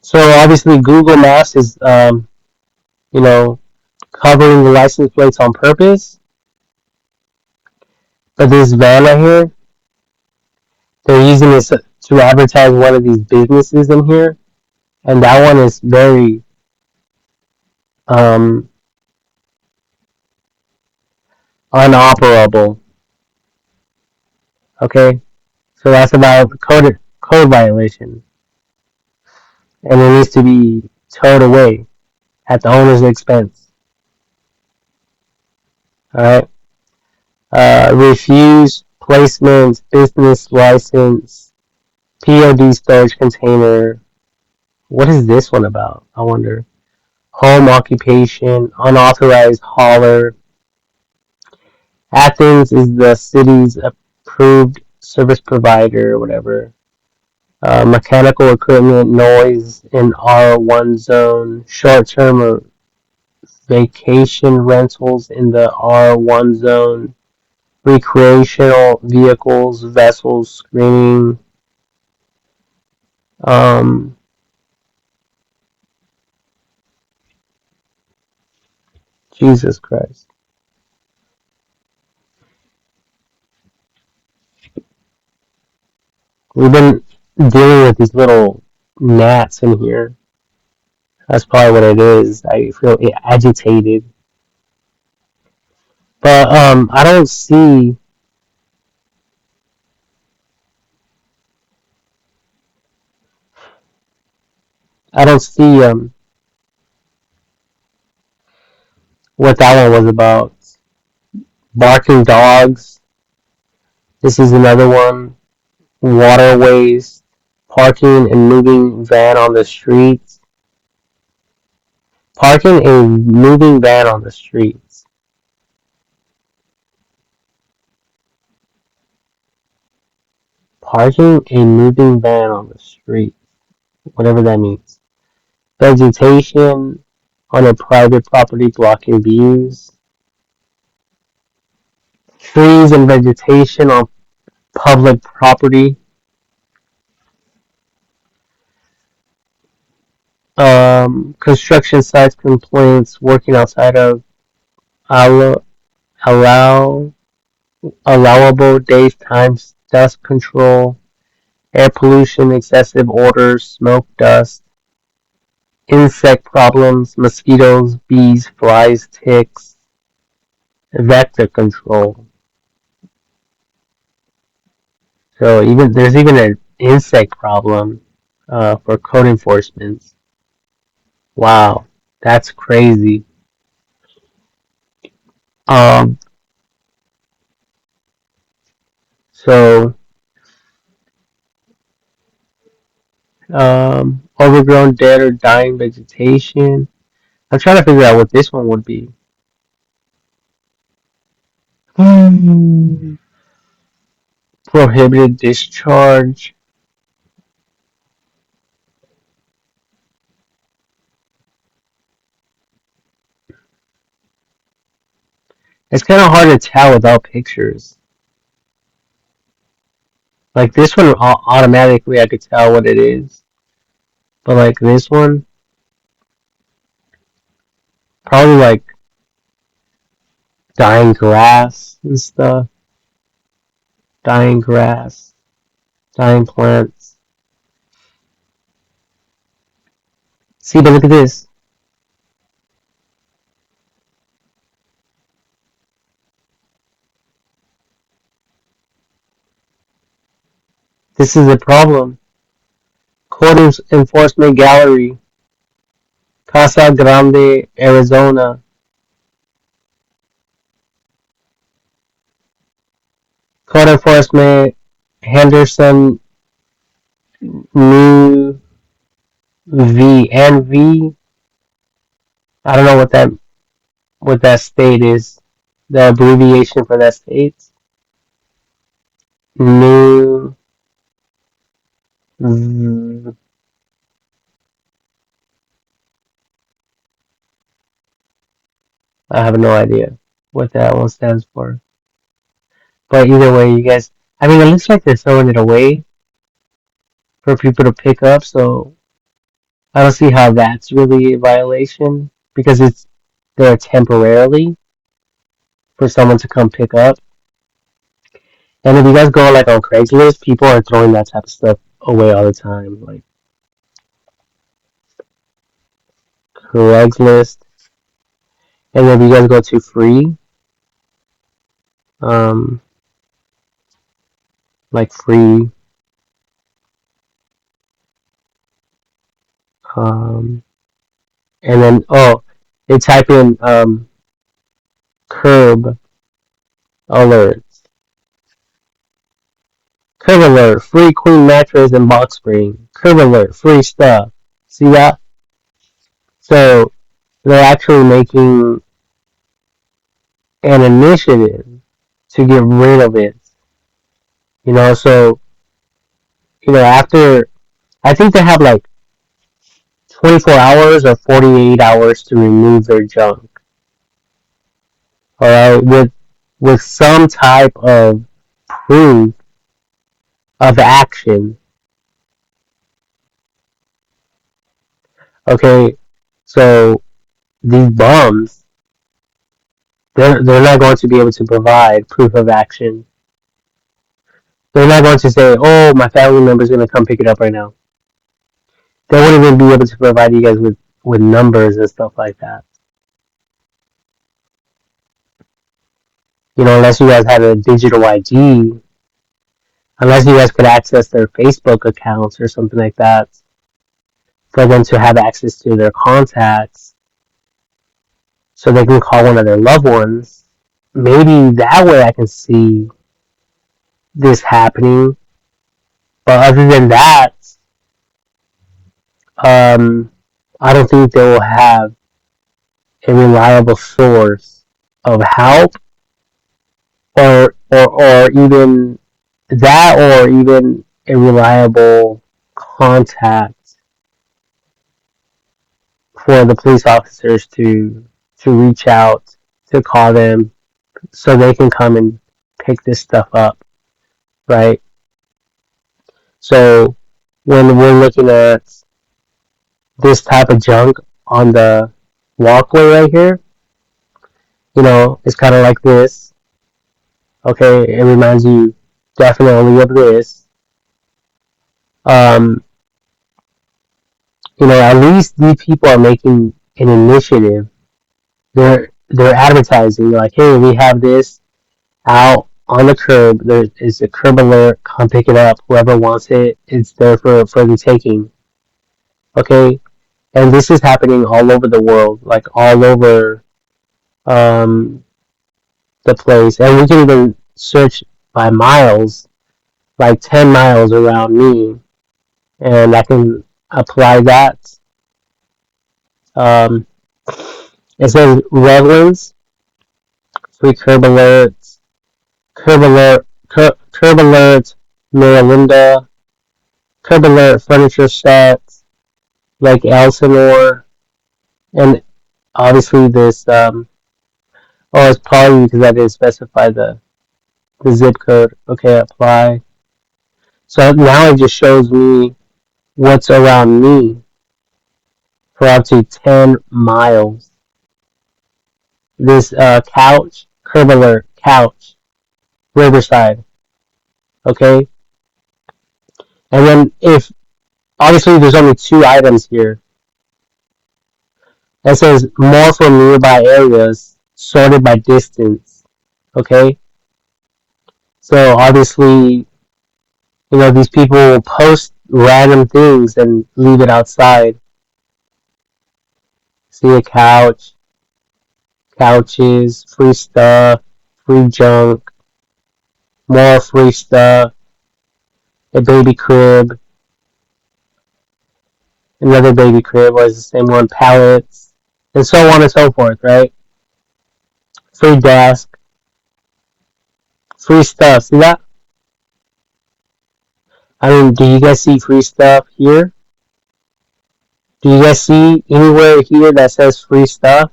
So obviously Google Maps is, you know, covering the license plates on purpose. But this van right here, they're using this to advertise one of these businesses in here, and that one is very um, unoperable. Okay, so that's about code violation, and it needs to be towed away at the owner's expense. All right. Refuse placement, business license, POD storage container. What is this one about? I wonder. Home occupation, unauthorized hauler. Athens is the city's approved service provider, whatever. Mechanical equipment, noise in R1 zone. Short-term or vacation rentals in the R1 zone. Recreational vehicles, vessels, screening. Um, Jesus Christ. We've been dealing with these little gnats in here. That's probably what it is. I feel agitated. But I don't see what that one was about. Barking dogs. This is another one. Waterways. Parking and moving van on the streets. Parking a moving van on the streets. Parking a moving van on the street. Whatever that means. Vegetation on a private property blocking views. Trees and vegetation on public property. Construction sites complaints, working outside of allow, allow allowable days, times, dust control, air pollution, excessive odors, smoke, dust, insect problems, mosquitoes, bees, flies, ticks, vector control. So even there's even an insect problem for code enforcement. Wow, that's crazy. Um, so overgrown, dead, or dying vegetation. I'm trying to figure out what this one would be. Prohibited discharge. It's kind of hard to tell without pictures. Like this one, automatically I could tell what it is. But like this one, probably like dying grass and stuff. Dying grass, dying plants. See, but look at this. This is a problem. Court Enforcement Gallery, Casa Grande, Arizona. Court Enforcement, Henderson, New V N V. I don't know what that state is. The abbreviation for that state. New. I have no idea what that one stands for. But either way, you guys. I mean, it looks like they're throwing it away for people to pick up. So I don't see how that's really a violation because it's there temporarily for someone to come pick up. And if you guys go like on Craigslist, people are throwing that type of stuff away all the time. Like Craigslist, and then if you guys go to free, um, like free, um, and then they type in curb alerts, curb alert, free queen mattress and box spring, curb alert, free stuff. See that? So they're actually making an initiative to get rid of it. So after I think they have like 24 hours or 48 hours to remove their junk. All right, with some type of proof of action. Okay, so these bums, they're not going to be able to provide proof of action. They're not going to say, "Oh, my family member's going to come pick it up right now." They won't even be able to provide you guys with numbers and stuff like that. Unless you guys had a digital ID, unless you guys could access their Facebook accounts or something like that, for them to have access to their contacts so they can call one of their loved ones. Maybe that way I can see this happening. But other than that, I don't think they will have a reliable source of help or even that or even a reliable contact for the police officers to reach out, to call them so they can come and pick this stuff up, right? So when we're looking at this type of junk on the walkway right here, it's kind of like this. Okay, it reminds you definitely of this. Um, At least these people are making an initiative. They're advertising like, hey, we have this out on the curb. There is a curb alert. Come pick it up. Whoever wants it, it's there for the taking. Okay, and this is happening all over the world, like all over um, the place. And we can even search by miles, like 10 miles around me, and I can apply that. Um, it says Redlands, free curb alert, Marylinda, curb alert, furniture sets, like Elsinore, and obviously this, oh, it's probably because I didn't specify the zip code. Okay, apply. So now it just shows me what's around me for up to 10 miles. This couch, curb alert, couch, Riverside. Okay? And then if, obviously there's only two items here. It says more for nearby areas, sorted by distance. Okay? So obviously, these people will post random things and leave it outside. See a couch, couches, free stuff, free junk, more free stuff, a baby crib, another baby crib was the same one, pallets, and so on and so forth, right? Free desk, free stuff. See that? I mean, do you guys see free stuff here? Do you guys see anywhere here that says free stuff?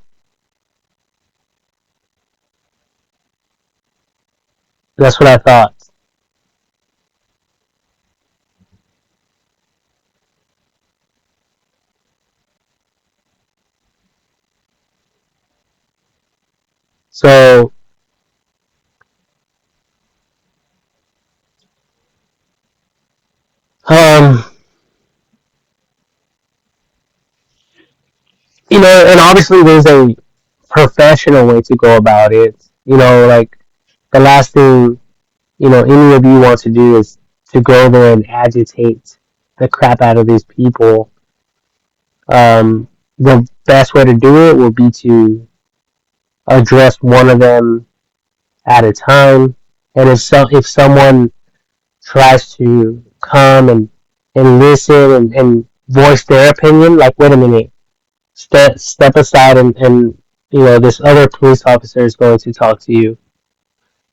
That's what I thought. So, um, and obviously there's a professional way to go about it. Like the last thing, any of you want to do is to go there and agitate the crap out of these people. The best way to do it will be to address one of them at a time. And if someone tries to come and listen and voice their opinion, like, wait a minute, step aside and this other police officer is going to talk to you.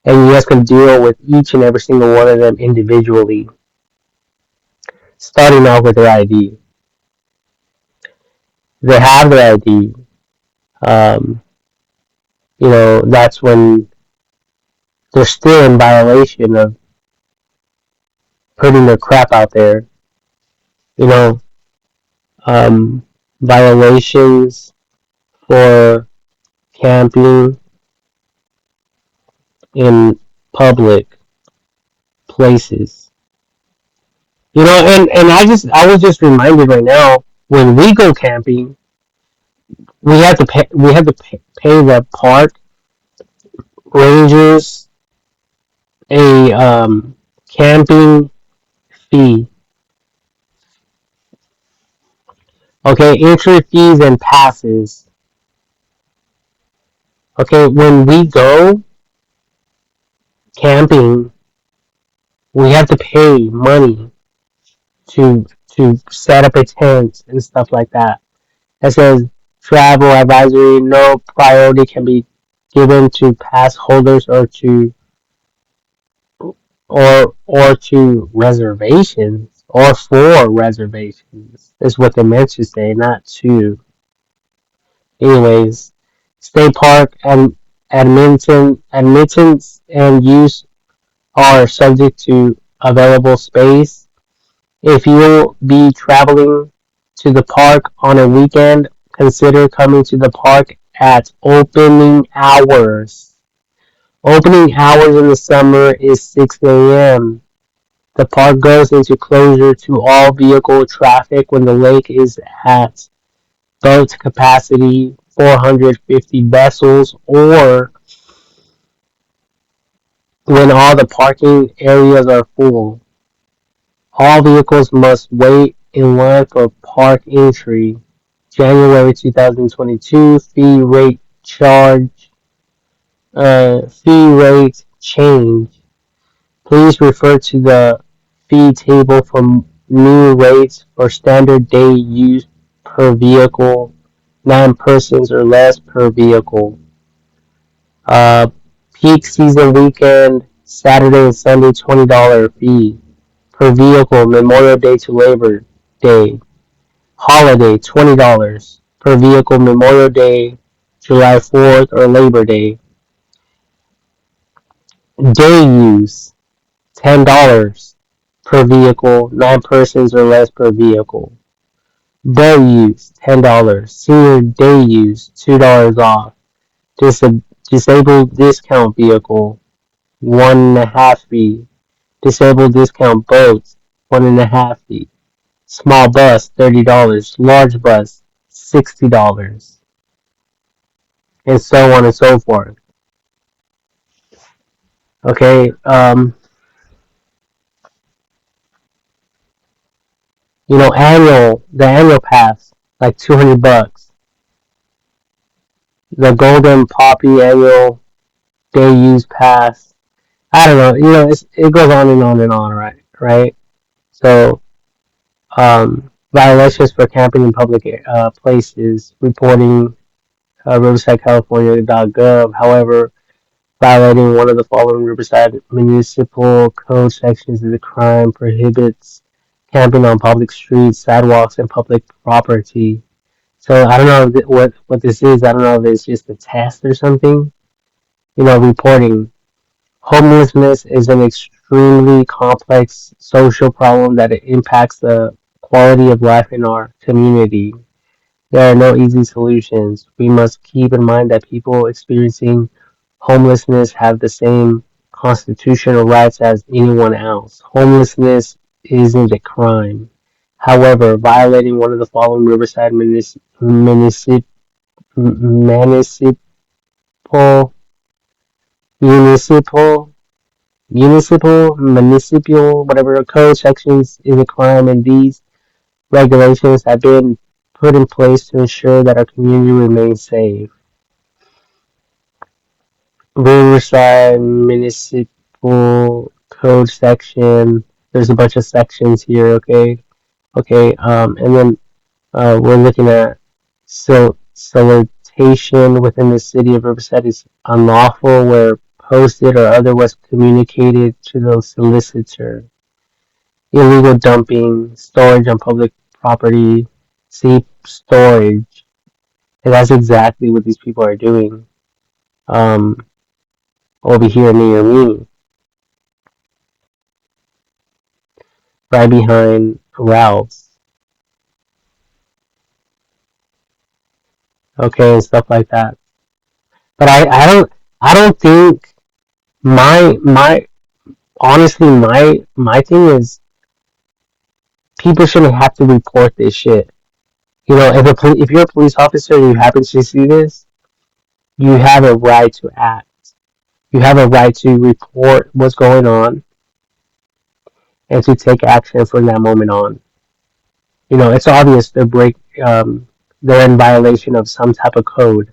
And you guys can deal with each and every single one of them individually, starting off with their ID. They have their ID. Um, that's when they're still in violation of putting their crap out there. You know, um, Violations for camping in public places. And I was just reminded right now, when we go camping, we have to pay the park rangers a camping fee. Okay, entry fees and passes. Okay, when we go camping, we have to pay money to set up a tent and stuff like that. It says travel advisory: no priority can be given to pass holders or to reservations or for reservations is what they meant to say, not to. Anyways, state park and admittance and use are subject to available space. If you will be traveling to the park on a weekend, consider coming to the park at opening hours. Opening hours in the summer is 6 a.m. The park goes into closure to all vehicle traffic when the lake is at boat capacity 450 vessels or when all the parking areas are full. All vehicles must wait in line for park entry. January 2022 fee rate change. Please refer to the fee table for new rates for standard day use per vehicle, 9 persons or less per vehicle. Uh, Peak season weekend, Saturday and Sunday, $20 fee per vehicle, Memorial Day to Labor Day. Holiday, $20 per vehicle, Memorial Day, July 4th or Labor Day. Day use, $10 per vehicle, 9 persons or less per vehicle. Day use, $10. Senior day use, $2 off. Disabled discount vehicle, 1.5 fee. Disabled discount boats, 1.5 fee. Small bus, $30. Large bus, $60. And so on and so forth. Okay, the annual pass, like $200. The Golden Poppy annual day use pass. I don't know. It goes on and on and on, right? Right. So, violations for camping in public places. Reporting RiversideCalifornia.gov. However, violating one of the following Riverside Municipal Code sections is a crime. Prohibits camping on public streets, sidewalks, and public property. So I don't know what this is. I don't know if it's just a test or something. Reporting. Homelessness is an extremely complex social problem that impacts the quality of life in our community. There are no easy solutions. We must keep in mind that people experiencing homelessness have the same constitutional rights as anyone else. Homelessness isn't a crime. However, violating one of the following Riverside municipal municipal municipal whatever code sections is a crime, and these regulations have been put in place to ensure that our community remains safe. Riverside Municipal Code section. There's a bunch of sections here, okay? Okay, and then we're looking at solicitation within the city of Riverside is unlawful where posted or otherwise communicated to the solicitor. Illegal dumping, storage on public property, safe storage. And that's exactly what these people are doing over here near me, right behind Ralph's, okay, and stuff like that. But I don't think my honestly my thing is people shouldn't have to report this shit. If you're a police officer and you happen to see this, you have a right to act. You have a right to report what's going on and to take action from that moment on. It's obvious they're in violation of some type of code.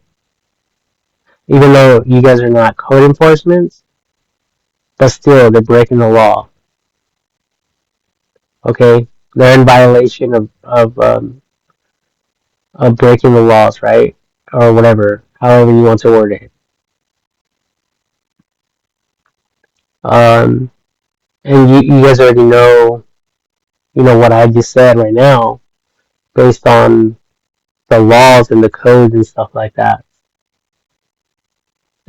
Even though you guys are not code enforcement, but still they're breaking the law. Okay, they're in violation of breaking the laws, right? Or whatever, however you want to word it. Um, and you guys already know what I just said right now, based on the laws and the codes and stuff like that.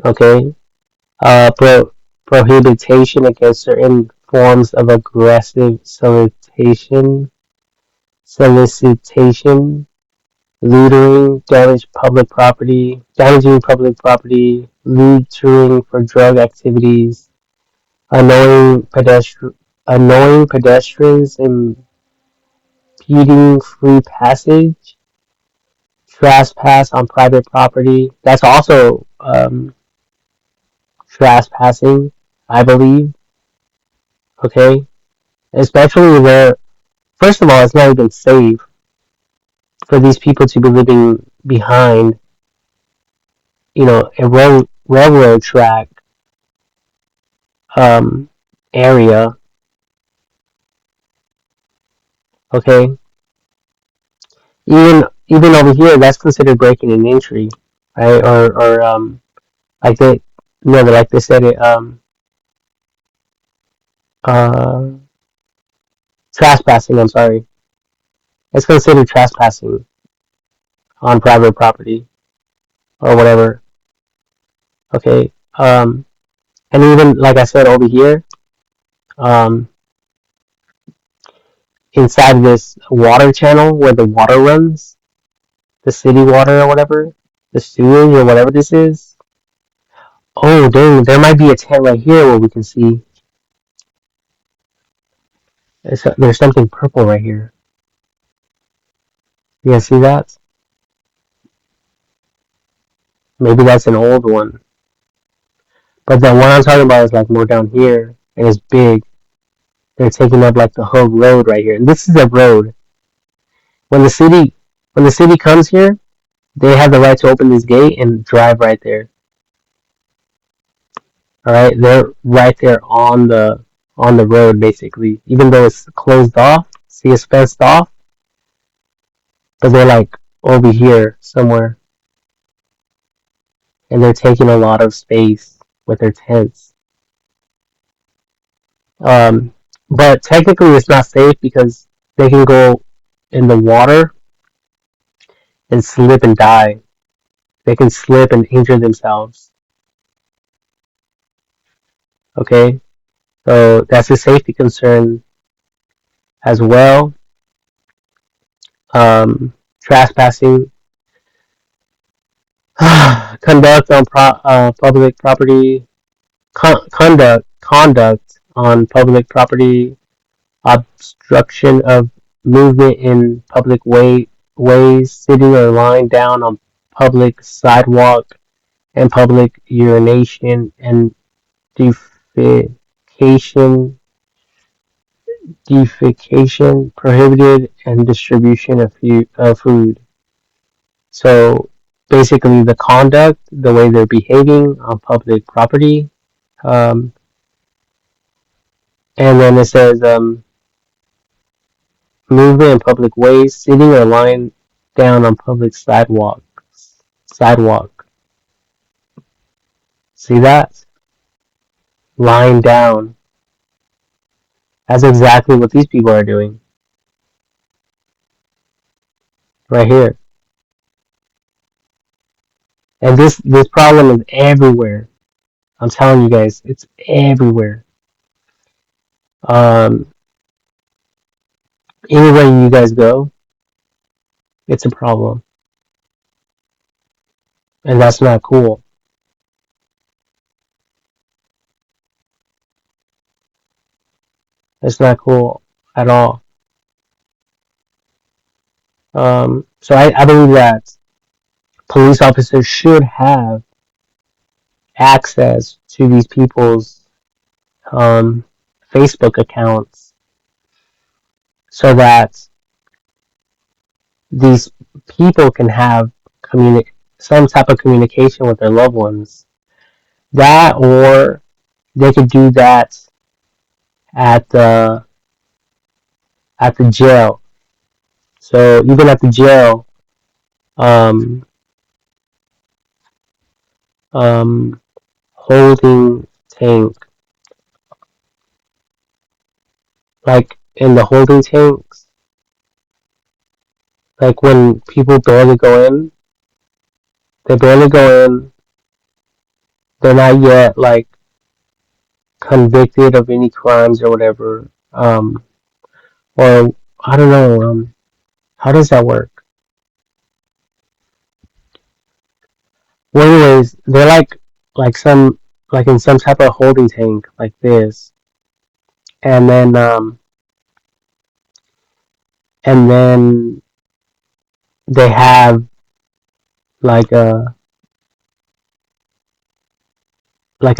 Okay, prohibition against certain forms of aggressive solicitation, loitering, damaging public property, loitering for drug activities, annoying annoying pedestrians impeding free passage, trespass on private property. That's also trespassing, I believe. Okay, especially where, first of all, it's not even safe for these people to be living behind, a railroad track um, area. Okay, even over here, that's considered breaking an entry, right? Or like they, no, like they said it, uh, trespassing. I'm sorry, it's considered trespassing on private property or whatever. Okay, and even like I said over here, um, inside this water channel where the water runs, the city water or whatever, the sewage or whatever this is. Oh, dang, there might be a tent right here where we can see. There's something purple right here. You guys see that? Maybe that's an old one. But the one I'm talking about is like more down here, and it's big. They're taking up like the whole road right here. And this is a road. When the city when the city comes here, they have the right to open this gate and drive right there. Alright? They're right there on the road basically. Even though it's closed off, see it's fenced off, but they're like over here somewhere. And they're taking a lot of space with their tents. Um, but technically, it's not safe because they can go in the water and slip and die. They can slip and injure themselves. Okay, so that's a safety concern as well. Trespassing, conduct on public property, conduct on public property, obstruction of movement in public ways, sitting or lying down on public sidewalk, and public urination and defecation, defecation prohibited, and distribution of food. So basically, the conduct, the way they're behaving on public property, um, and then it says movement in public ways, sitting or lying down on public sidewalks. Sidewalk. See that? Lying down. That's exactly what these people are doing. Right here. And this problem is everywhere. I'm telling you guys, it's everywhere. Um, Anywhere you guys go, it's a problem. And that's not cool. It's not cool at all. So I believe that police officers should have access to these people's um, Facebook accounts so that these people can have some type of communication with their loved ones. That, or they could do that at the jail. So even at the jail, um, um, holding tank, like in the holding tanks, like when people barely go in, they barely go in, they're not yet like convicted of any crimes or whatever, or I don't know, how does that work? Well, anyways, they're like some like in some type of holding tank like this, and then they have like a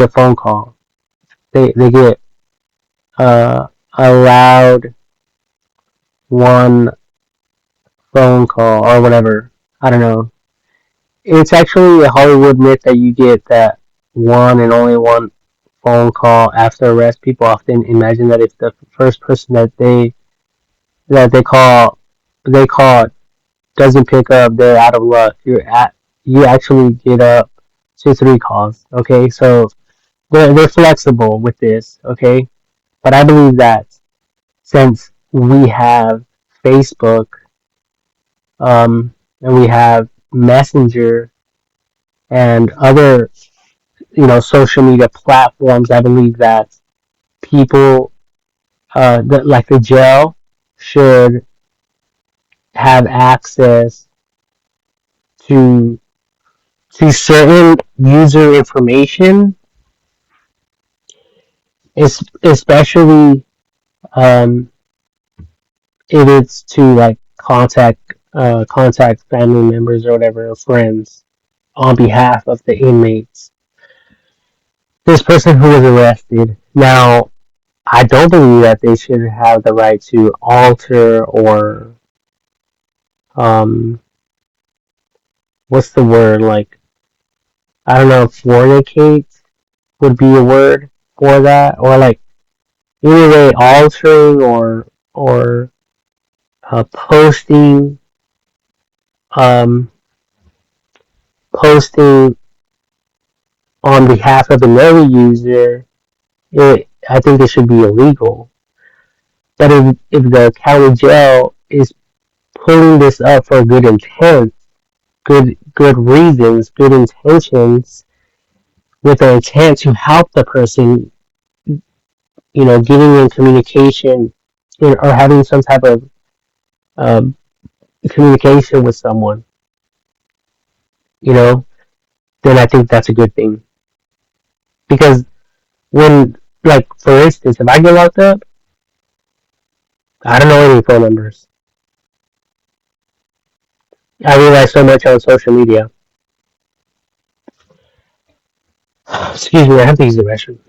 phone call. They get allowed one phone call or whatever. I don't know. It's actually a Hollywood myth that you get that one and only one phone call after arrest. People often imagine that if the first person that they call doesn't pick up, they're out of luck. You actually get up to three calls. Okay, so they're flexible with this. Okay, but I believe that since we have Facebook, and we have Messenger and other social media platforms, I believe that people like the jail should have access to certain user information, especially um, if it's to like contact family members or whatever, or friends, on behalf of the inmates. This person who was arrested. Now, I don't believe that they should have the right to alter or um, what's the word, like, I don't know if fornicate would be a word for that, or like anyway altering or posting um, posting on behalf of another user. I think it should be illegal. But if the county jail is pulling this up for good intent, good reasons, good intentions, with the intent to help the person, getting in communication, or having some type of um, communication with someone, you know, then I think that's a good thing. Because when, like, for instance, if I get locked up, I don't know any phone numbers. I rely so much on social media. Excuse me, I have to use the restroom.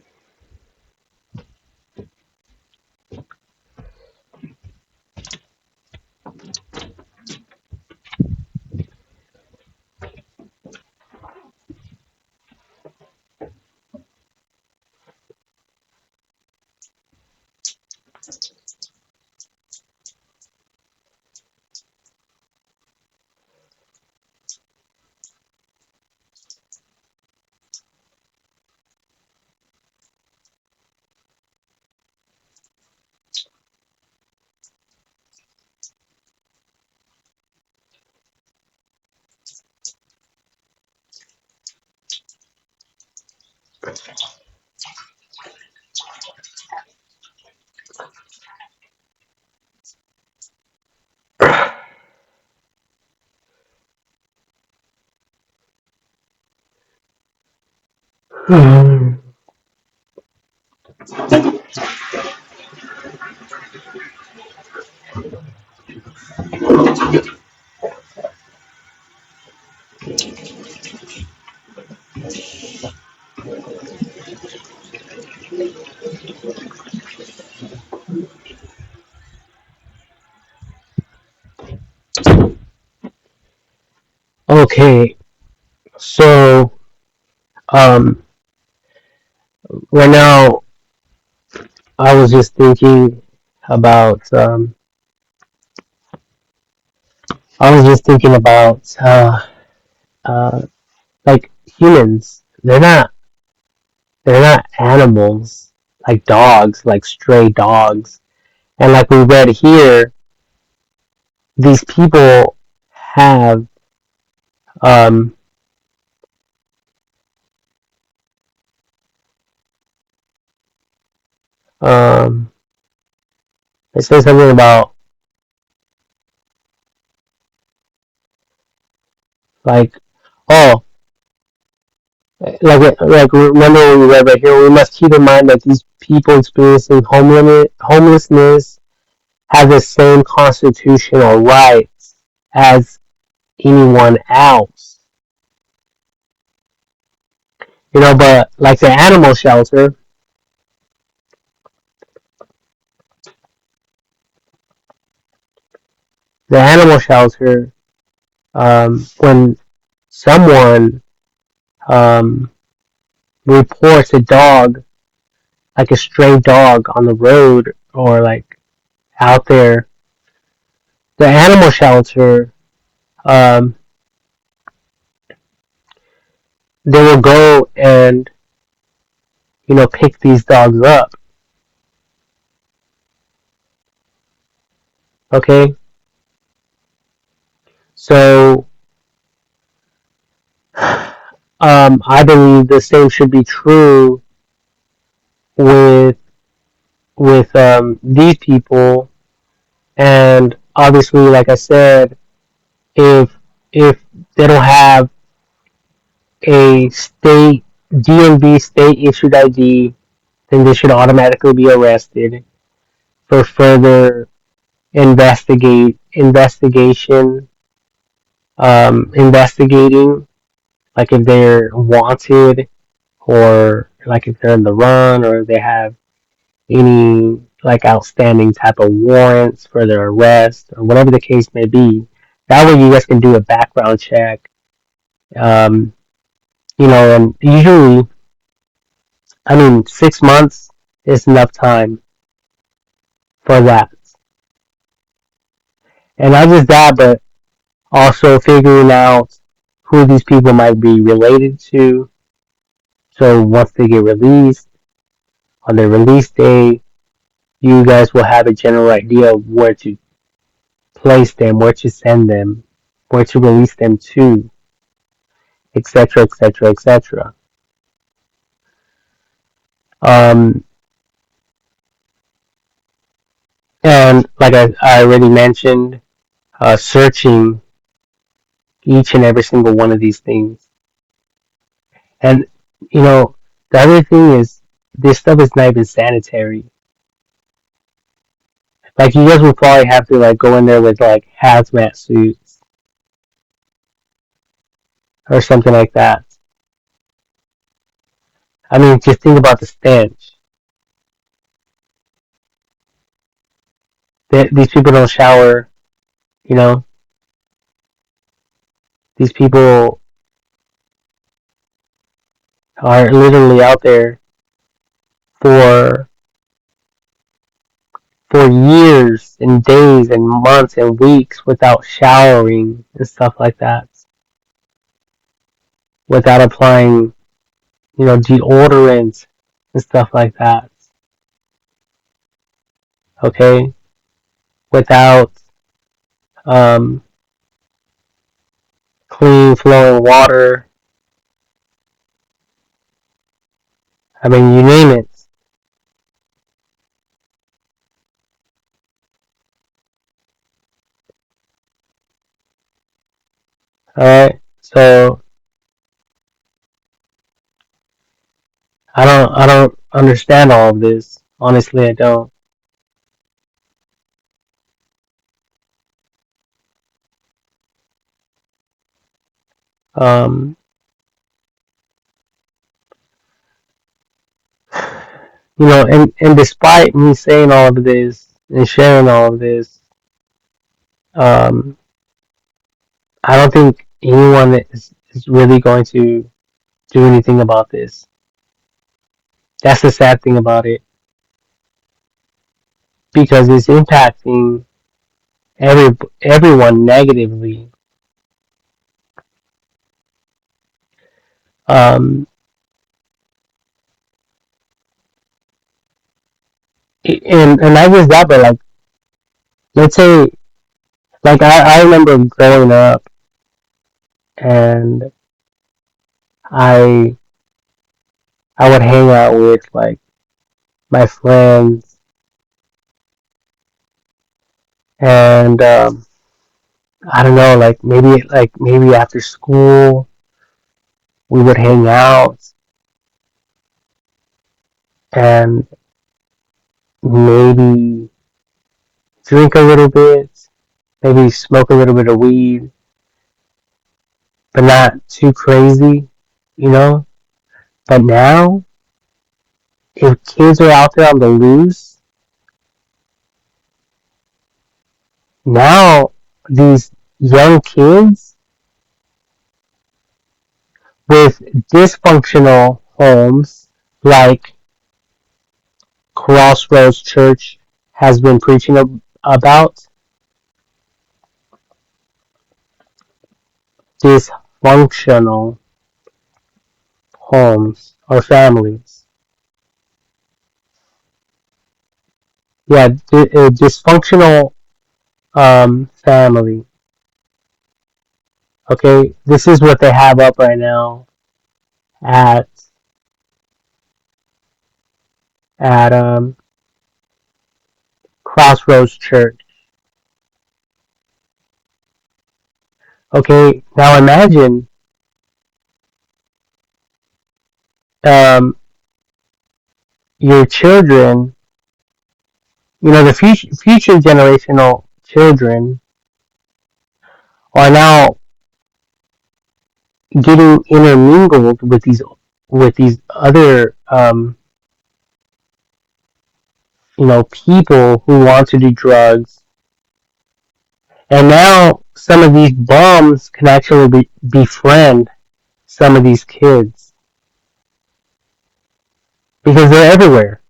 Okay, so um, right now I was just thinking about uh, like humans. They're not animals like dogs, like stray dogs. And like we read here, these people have um um it says something about like, oh, Like remember when we read right here, we must keep in mind that these people experiencing homelessness have the same constitutional rights as anyone else. But like the animal shelter, when someone um, reports a dog, like a stray dog on the road or like out there, the animal shelter, um, they will go and pick these dogs up. Okay, so I believe the same should be true with these people, and obviously, like I said, if if they don't have a state DMV state issued ID, then they should automatically be arrested for further investigation, investigating, like if they're wanted or like if they're in the run or they have any like outstanding type of warrants for their arrest or whatever the case may be. That way you guys can do a background check. Um, and usually, I mean, 6 months is enough time for that. And not just that, but also figuring out who these people might be related to. So once they get released, on their release day, you guys will have a general idea of where to place them, where to send them, where to release them to, etc., etc., etc. Um, and like I already mentioned, searching each and every single one of these things. And you know, the other thing is this stuff is not even sanitary. Like you guys will probably have to like go in there with like hazmat suits or something like that. I mean, just think about the stench. These people don't shower. You know, these people are literally out there for years and days and months and weeks without showering and stuff like that, without applying, deodorant and stuff like that. Okay, without um, clean flowing water. I mean, you name it. All right, so I don't understand all of this. Honestly, I don't. Um, and despite me saying all of this and sharing all of this, um, I don't think anyone is really going to do anything about this. That's the sad thing about it because it's impacting everyone negatively. Um, and not just that, but like let's say, like I remember growing up and I I would hang out with like my friends and I don't know, like maybe after school We would hang out and maybe drink a little bit, maybe smoke a little bit of weed, but not too crazy, you know? But now, if kids are out there on the loose, now these young kids with dysfunctional homes like Crossroads Church has been preaching about, dysfunctional homes or families. Yeah, a dysfunctional family. Okay, this is what they have up right now at at Crossroads Church. Okay, now imagine um, your children, the future generational children are now getting intermingled with these other people who want to do drugs, and now some of these bums can actually befriend some of these kids because they're everywhere.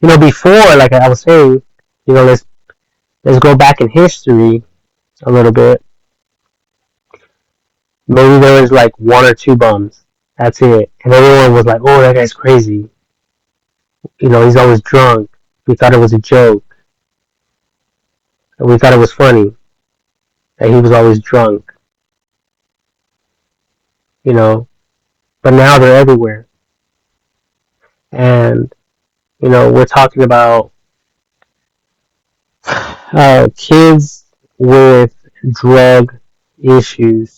Before, like I was saying, let's go back in history a little bit. Maybe there was like one or two bums. That's it. And everyone was like, "Oh, that guy's crazy. He's always drunk." We thought it was a joke. And we thought it was funny that he was always drunk. You know, but now they're everywhere. And we're talking about kids with drug issues.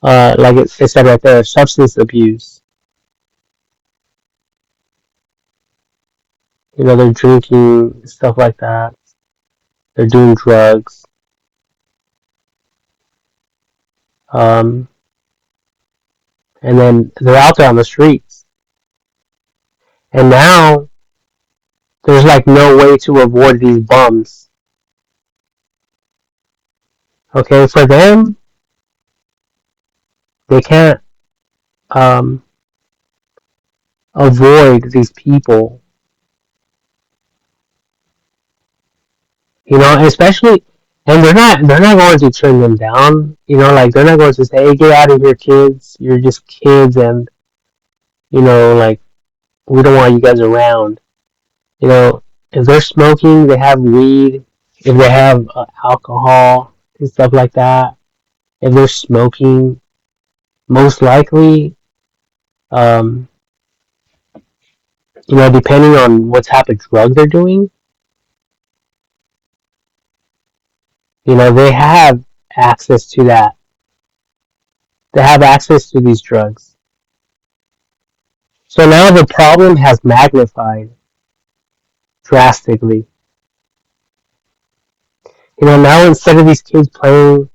Like it said right there, substance abuse. They're drinking, stuff like that. They're doing drugs. Um, and then they're out there on the streets. And now there's like no way to avoid these bums. Okay, for them, they can't um, avoid these people. Especially, and they're not going to turn them down. Like they're not going to say, "Hey, get out of here, kids. You're just kids, and like we don't want you guys around." If they're smoking, they have weed. If they have alcohol and stuff like that, if they're smoking, most likely, um, depending on what type of drug they're doing, they have access to that. They have access to these drugs. So now the problem has magnified drastically. Now instead of these kids playing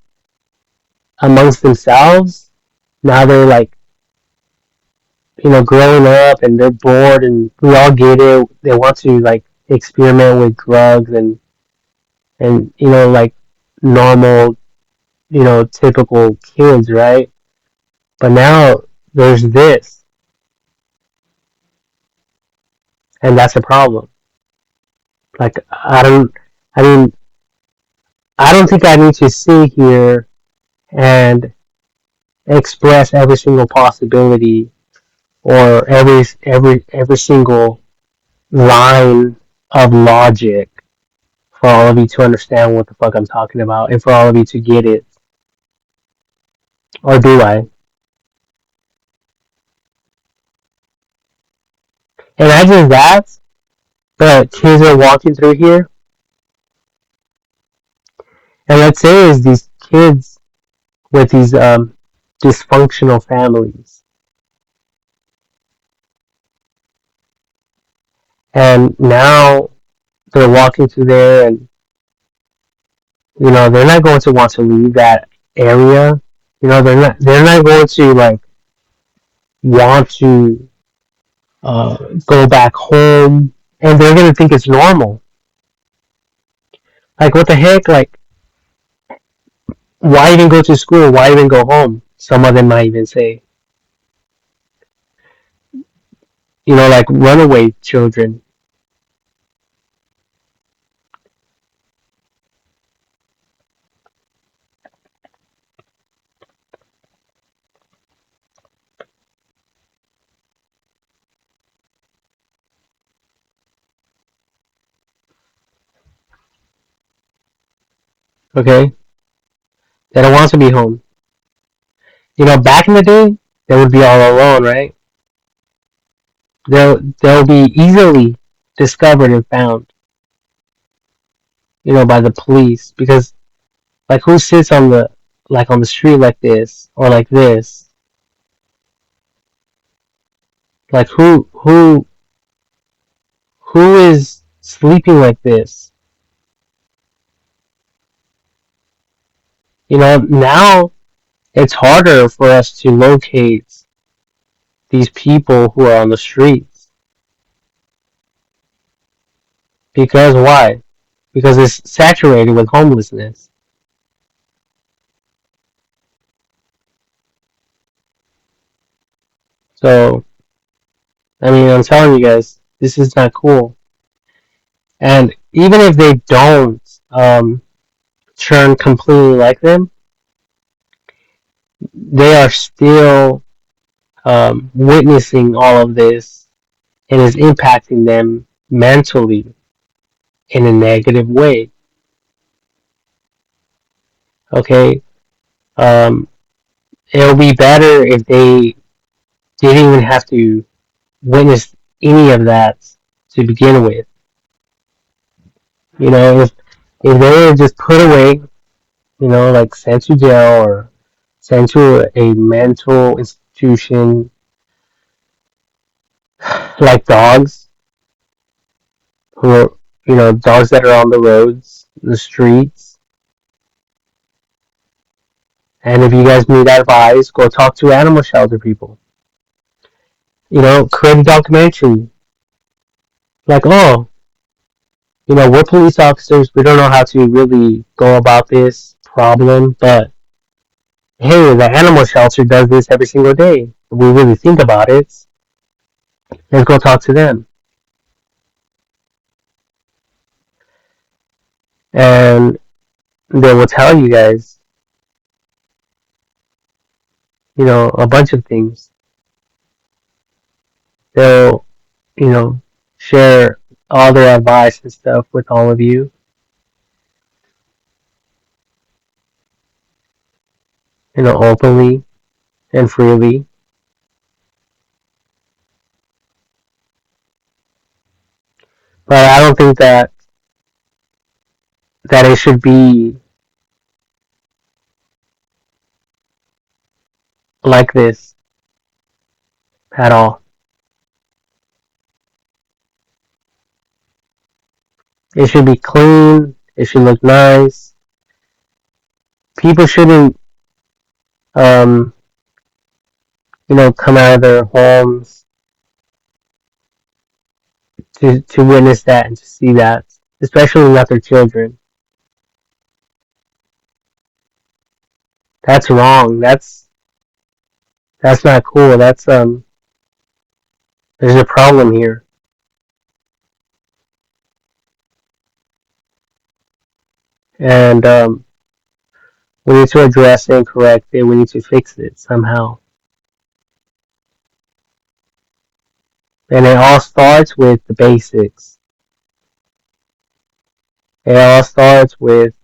amongst themselves, now they're like, growing up and they're bored and we all get it. They want to like experiment with drugs and like normal, typical kids, right? But now there's this, and that's a problem. Like I mean, I don't think I need to sit here and express every single possibility or every single line of logic for all of you to understand what the fuck I'm talking about and for all of you to get it. Or do I? Imagine that, but kids are walking through here And let's say is these kids with these dysfunctional families, and now they're walking through there, and they're not going to want to leave that area. They're not going to like want to go back home, and they're going to think it's normal. Like, what the heck? Like, why even go to school? Why even go home? Some of them might even say, like runaway children. Okay, they don't want to be home. Back in the day, they would be all alone, right? They'll be easily discovered and found, by the police, because like who sits on the street like this or like this? Like who is sleeping like this? Now it's harder for us to locate these people who are on the streets. Because why? Because it's saturated with homelessness. So, I mean, I'm telling you guys, this is not cool. And even if they don't turn completely like them, they are still witnessing all of this, and is impacting them mentally in a negative way. Okay, um, it'll be better if they didn't even have to witness any of that to begin with. If they were just put away, like sent to jail or sent to a mental institution, like dogs, who are, dogs that are on the roads, the streets. And if you guys need advice, go talk to animal shelter people. Create a documentary. Like, oh, we're police officers. We don't know how to really go about this problem, but hey, the animal shelter does this every single day. If we really think about it, let's go talk to them. And they will tell you guys, a bunch of things. They'll, you know, share all their advice and stuff with all of you, openly and freely. But I don't think that it should be like this at all. It should be clean. It should look nice. People shouldn't, um, come out of their homes to witness that and to see that, especially not their children. That's wrong. That's not cool. There's a problem here, and we need to address it and correct it. We need to fix it somehow, and it all starts with the basics. It all starts with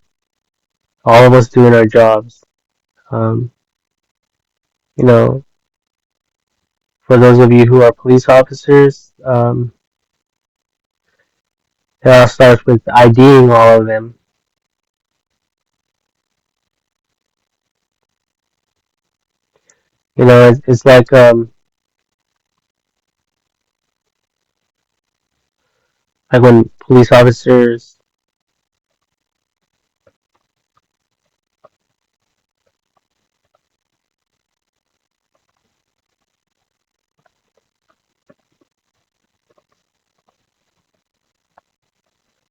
all of us doing our jobs. Um, you know, for those of you who are police officers, it all starts with IDing all of them. It's like when police officers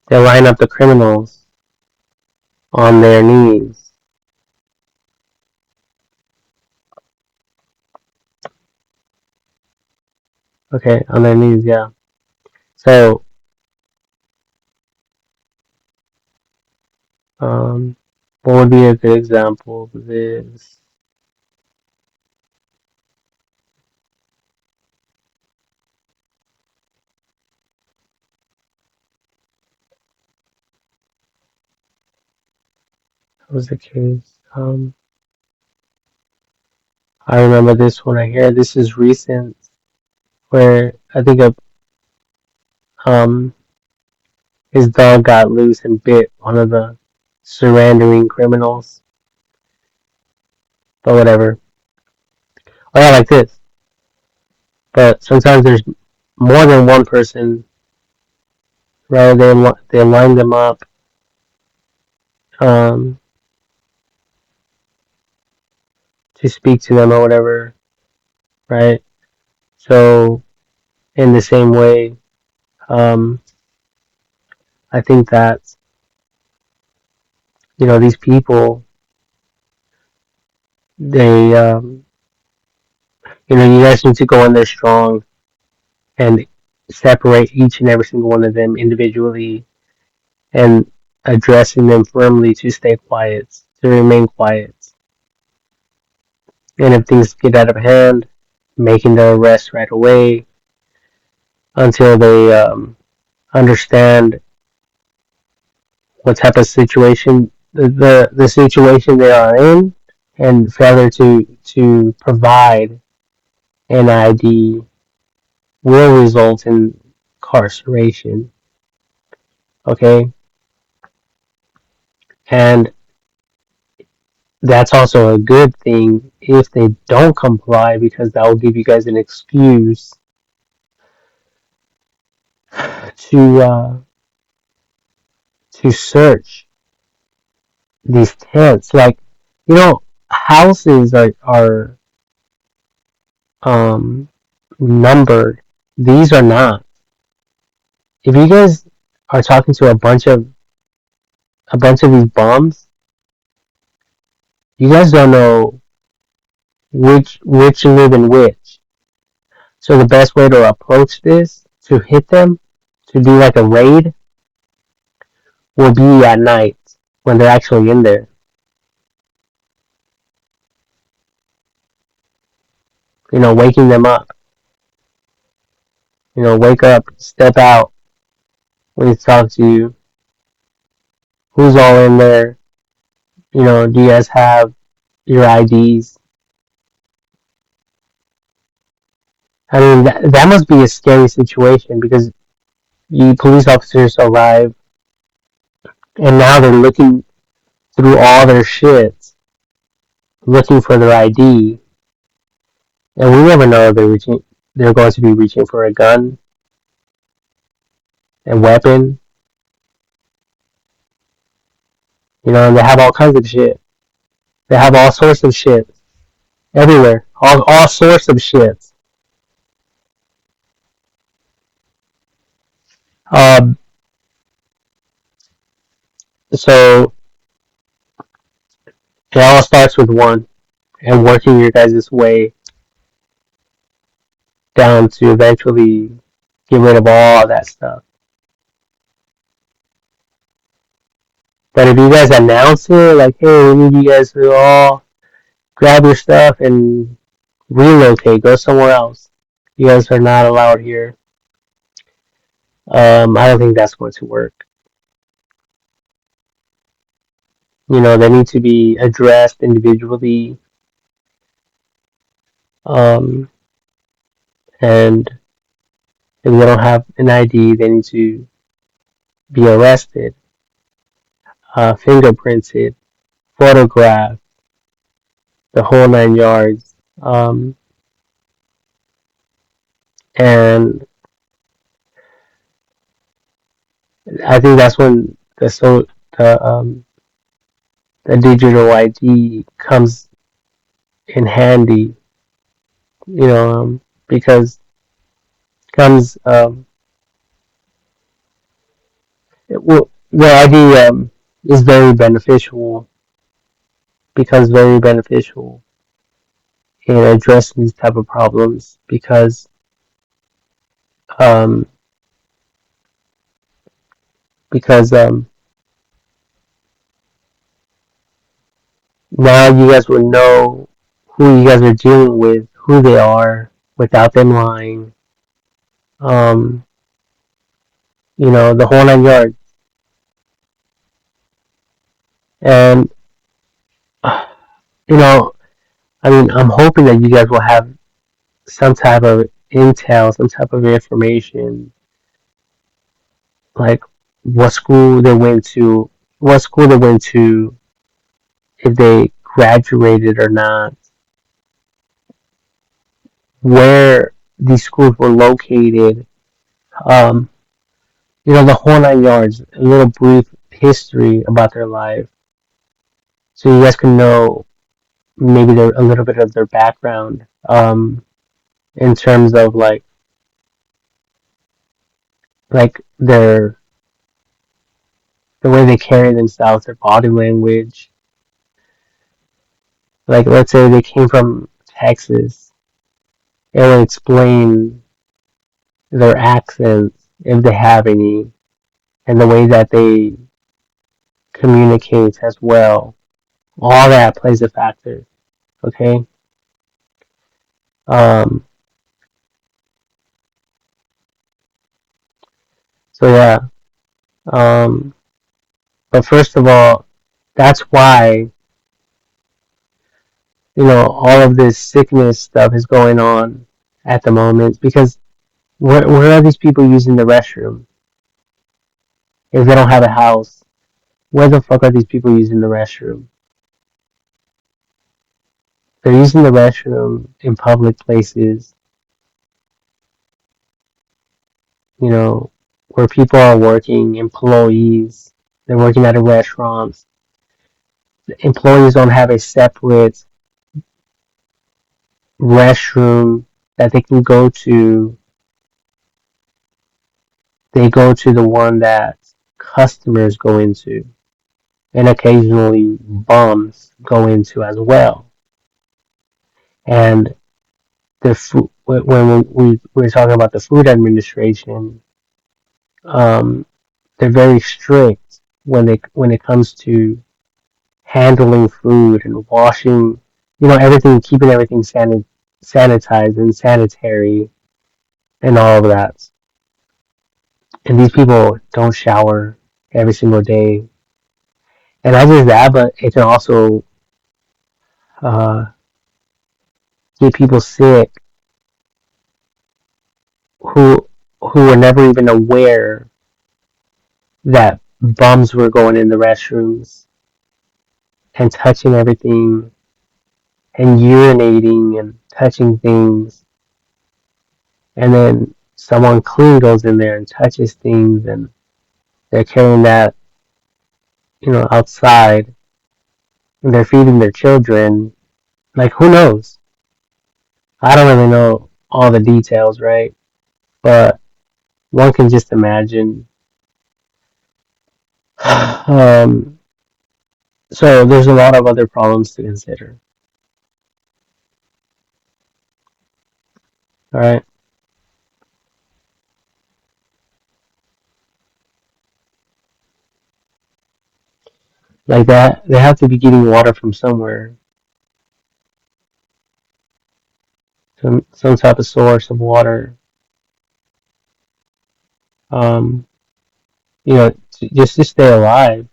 they line up the criminals on their knees. Okay, on their knees, yeah. So, what would be a good example of this? What was the case? I remember this one right here. This is recent, where I think um his dog got loose and bit one of the surrendering criminals. But whatever. Oh yeah, like this. But sometimes there's more than one person, right? They line them up, um, to speak to them or whatever, right? So in the same way, um, I think that these people, they you guys need to go in there strong and separate each and every single one of them individually and addressing them firmly to stay quiet, to remain quiet. And if things get out of hand, making the arrest right away until they understand what type of situation the situation they are in, and failure to provide an ID will result in incarceration. Okay, and that's also a good thing if they don't comply, because that will give you guys an excuse to search these tents. Like, houses are um numbered. These are not. If you guys are talking to a bunch of these bums, you guys don't know which live in which. So the best way to approach this, to hit them, to do like a raid, will be at night when they're actually in there. Waking them up. Wake up, step out. We need to talk to you. Who's all in there? Do you guys have your IDs? I mean, that must be a scary situation, because you police officers arrive and now they're looking through all their shit, looking for their ID, and we never know if they're going to be reaching for a gun, a weapon, and they have all kinds of shit. They have all sorts of shit everywhere, all sorts of shit. Um, so it all starts with one, and working your guys' way down to eventually get rid of all that stuff. But if you guys announce it, like, hey, we need you guys to all grab your stuff and relocate, go somewhere else. You guys are not allowed here. I don't think that's going to work. They need to be addressed individually, um, and if they don't have an ID, they need to be arrested, fingerprinted, photographed, the whole 9 yards. Um, and I think that's when the digital ID comes in handy, you know, because comes well, the ID is very beneficial, becomes very beneficial in addressing these type of problems um, because now you guys would know who you guys are dealing with, who they are, without them lying. Um, the whole 9 yards. And you know, I mean, I'm hoping that you guys will have some type of intel, some type of information, like what school they went to, what school they went to, if they graduated or not, where these schools were located, um, the whole 9 yards, a little brief history about their life, so you guys can know maybe a little bit of their background, in terms of like the way they carry themselves, their body language. Like, let's say they came from Texas, it would explain their accents, if they have any, and the way that they communicate as well. All that plays a factor. Okay. Um. So yeah. Um. But first of all, that's why all of this sickness stuff is going on at the moment, because where are these people using the restroom if they don't have a house? Where the fuck are these people using the restroom? They're using the restroom in public places, where people are working, employees, they're working at a restaurant. Employees don't have a separate restroom that they can go to. They go to the one that customers go into, and occasionally bums go into as well. And the food, when we're talking about the food administration, um, they're very strict when it comes to handling food and washing, everything, keeping everything sanitized and sanitary and all of that. And these people don't shower every single day. And not just that, but it can also uh, get people sick who were never even aware that bums were going in the restrooms and touching everything and urinating and touching things, and then someone clean goes in there and touches things, and they're carrying that outside, and they're feeding their children. Like, who knows? I don't really know all the details, right? But one can just imagine. um, so there's a lot of other problems to consider. All right, like that, they have to be getting water from somewhere, some type of source of water. Um, just to stay alive.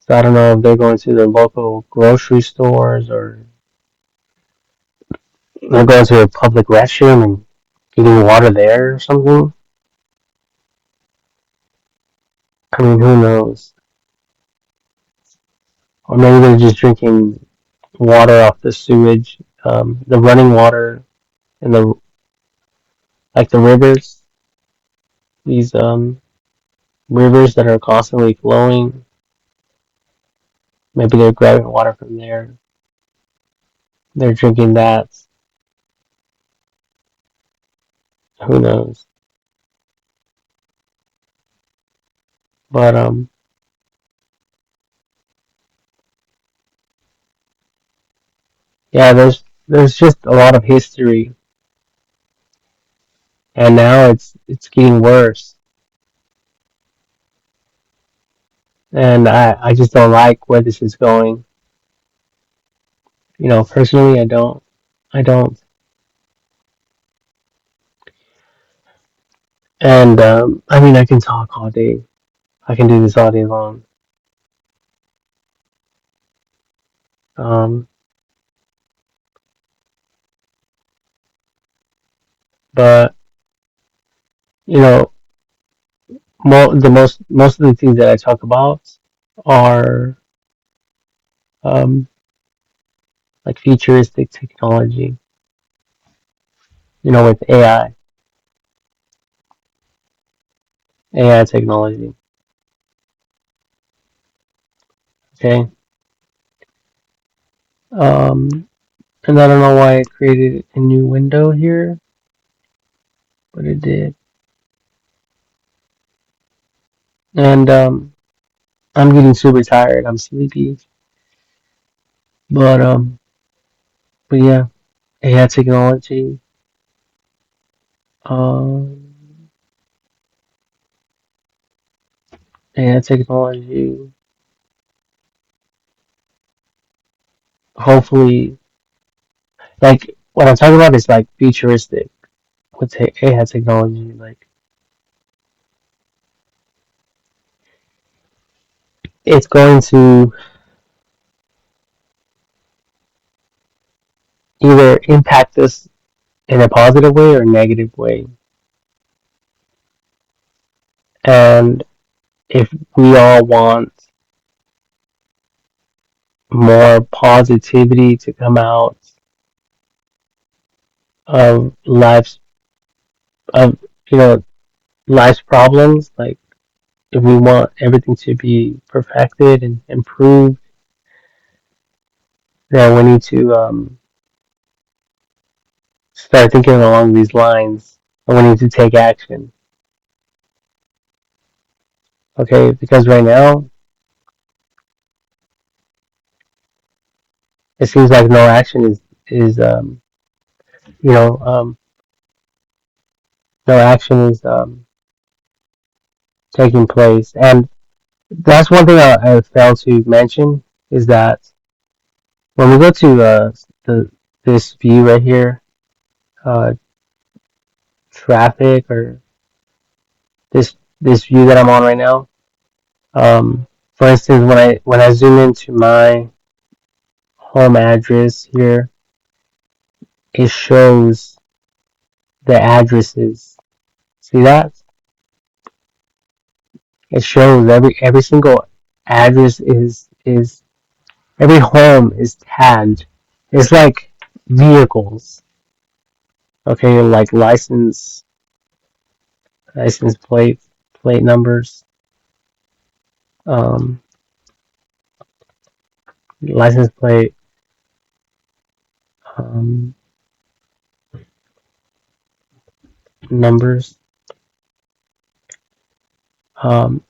So I don't know if they're going to the local grocery stores, or they're going to a public restroom and getting water there or something. I mean, who knows? Or maybe they're just drinking water off the sewage, the running water in the like the rivers. These rivers that are constantly flowing. Maybe they're grabbing water from there. They're drinking that. Who knows? But yeah, there's just a lot of history, and now it's getting worse. And I just don't like where this is going. Personally, I don't. And I mean, I can talk all day. I can do this all day long. Um, but you know, most of the things that I talk about are um, like futuristic technology. With AI technology. Okay. And I don't know why it created a new window here, but it did. And I'm getting super tired. I'm sleepy. But yeah, AI technology. Um, AI technology. Hopefully, like what I'm talking about is like futuristic with AI technology. Like it's going to either impact us in a positive way or a negative way. And if we all want more positivity to come out of of you know life's problems, like if we want everything to be perfected and improved, then we need to start thinking along these lines, and we need to take action. Okay, because right now it seems like no action is you know no action is taking place, and that's one thing I failed to mention is that when we go to the this view right here, uh, traffic or this view that I'm on right now. For instance, when I zoom into my home address here, it shows the addresses. See that? It shows every single address is every home is tagged. It's like vehicles. Okay, like license plate numbers, um, license plate um, numbers. Um,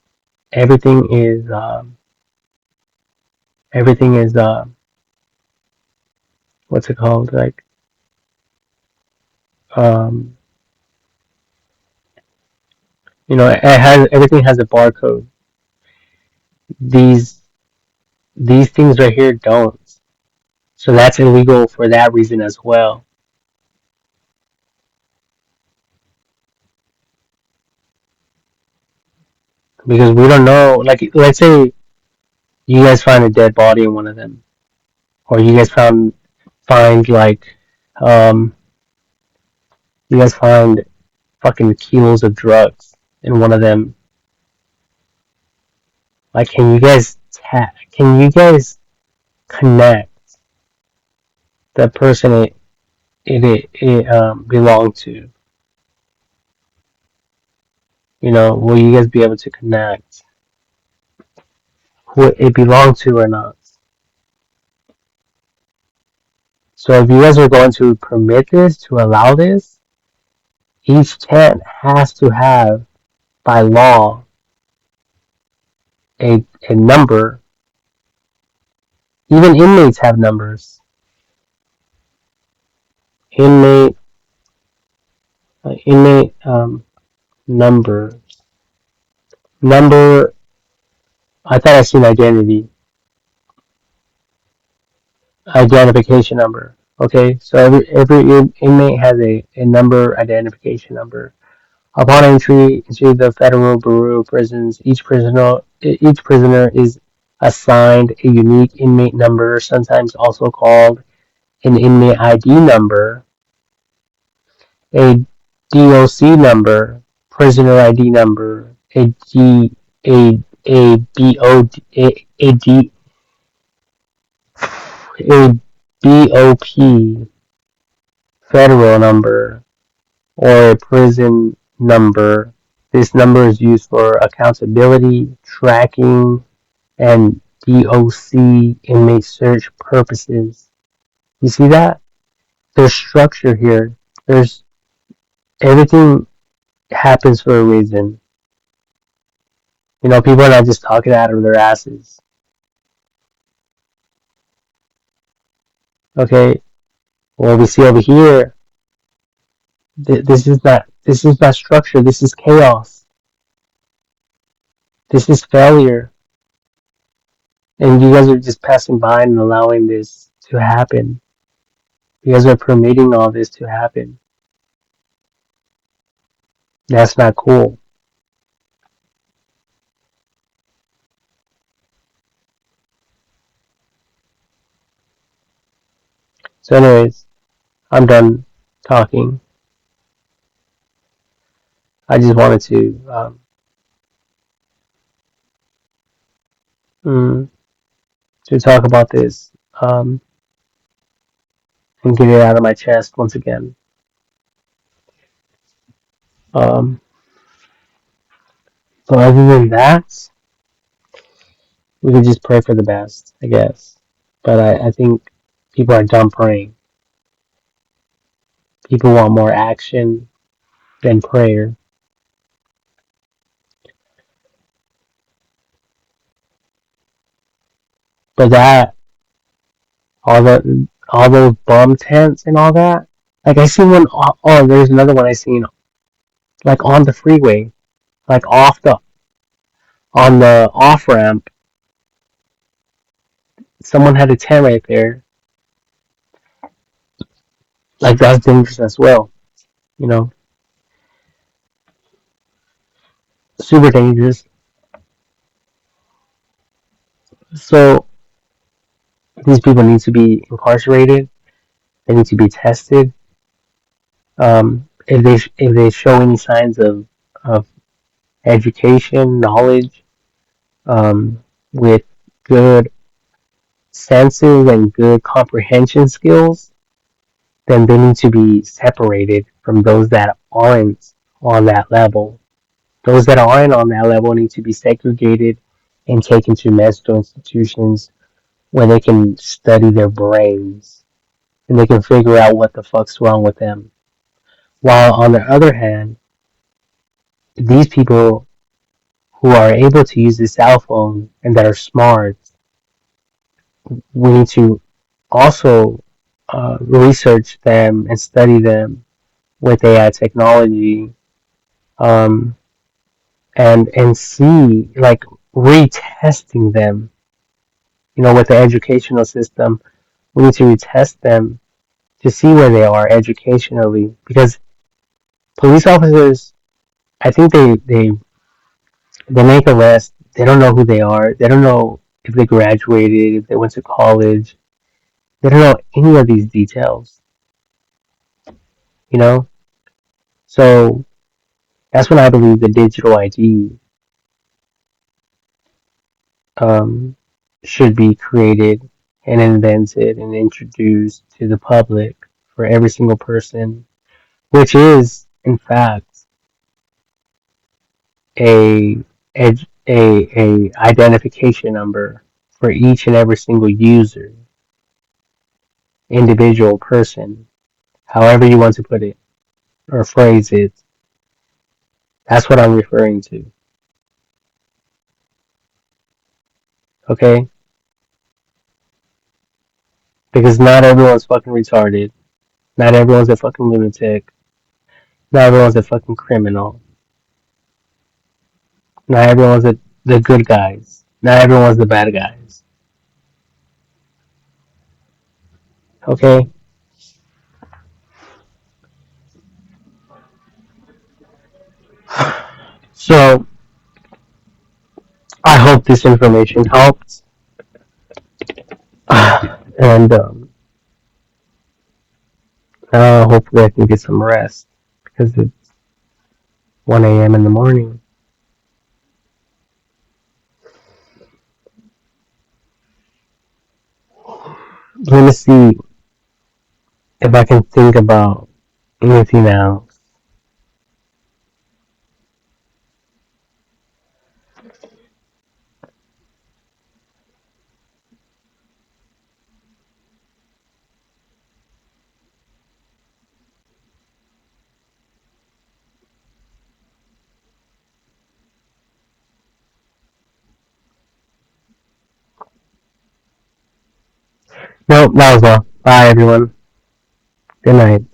everything is everything is what's it called? Like um, it has everything has a barcode. These these things right here don't. So that's illegal for that reason as well. Because we don't know. Like, let's say you guys find a dead body in one of them, or you guys find like um, you guys find fucking kilos of drugs in one of them. Like, can you guys connect the person it belonged to. Will you guys be able to connect who it belonged to or not? So if you guys are going to permit this, to allow this, each tent has to have, by law, a number. Even inmates have numbers. Inmate inmate number number. I thought I seen identification number. Okay, so every inmate has a number identification number. Upon entry into the Federal Bureau of Prisons, each prisoner is assigned a unique inmate number, sometimes also called an inmate ID number, a DOC number, prisoner ID number, a BO a D a BOP federal number, or a prison number. This number is used for accountability, tracking, and DOC inmate search purposes. You see that? There's structure here. There's everything happens for a reason. People are not just talking out of their asses. Okay, what we see over here, this is not structure. This is chaos. This is failure, and you guys are just passing by and allowing this to happen. You guys are permitting all this to happen. That's not cool. So, anyways, I'm done talking. I just wanted to talk about this and get it out of my chest once again. Um, but other than that, we could just pray for the best, I guess. But I think people are done praying. People want more action than prayer. But that, all those bum tents and all that. Like I seen one. Oh, there's another one I seen. Like on the freeway, like on the off ramp. Someone had a tent right there. Like that's dangerous as well. You know, super dangerous. So these people need to be incarcerated. They need to be tested. If they show any signs of education, knowledge, with good senses and good comprehension skills, then they need to be separated from those that aren't on that level. Those that aren't on that level need to be segregated and taken to mental institutions where they can study their brains and they can figure out what the fuck's wrong with them. While on the other hand, these people who are able to use the cell phone and that are smart, we need to also research them and study them with AI technology, um, and see, like, retesting them. With the educational system, we need to retest them to see where they are educationally, because police officers, I think they make arrests. They don't know who they are. They don't know if they graduated, if they went to college. They don't know any of these details. You know, so that's when I believe the digital ID um, should be created, and invented and introduced to the public for every single person, which is, in fact, a a identification number for each and every single user, individual person, however you want to put it or phrase it. That's what I'm referring to. Okay? Because not everyone's fucking retarded. Not everyone's a fucking lunatic. Not everyone's a fucking criminal. Not everyone's the good guys. Not everyone's the bad guys. Okay? So, I hope this information helped. And hopefully I can get some rest because it's 1 a.m. in the morning. Let me see if I can think about anything else. Nope, that was all. Bye, everyone. Good night.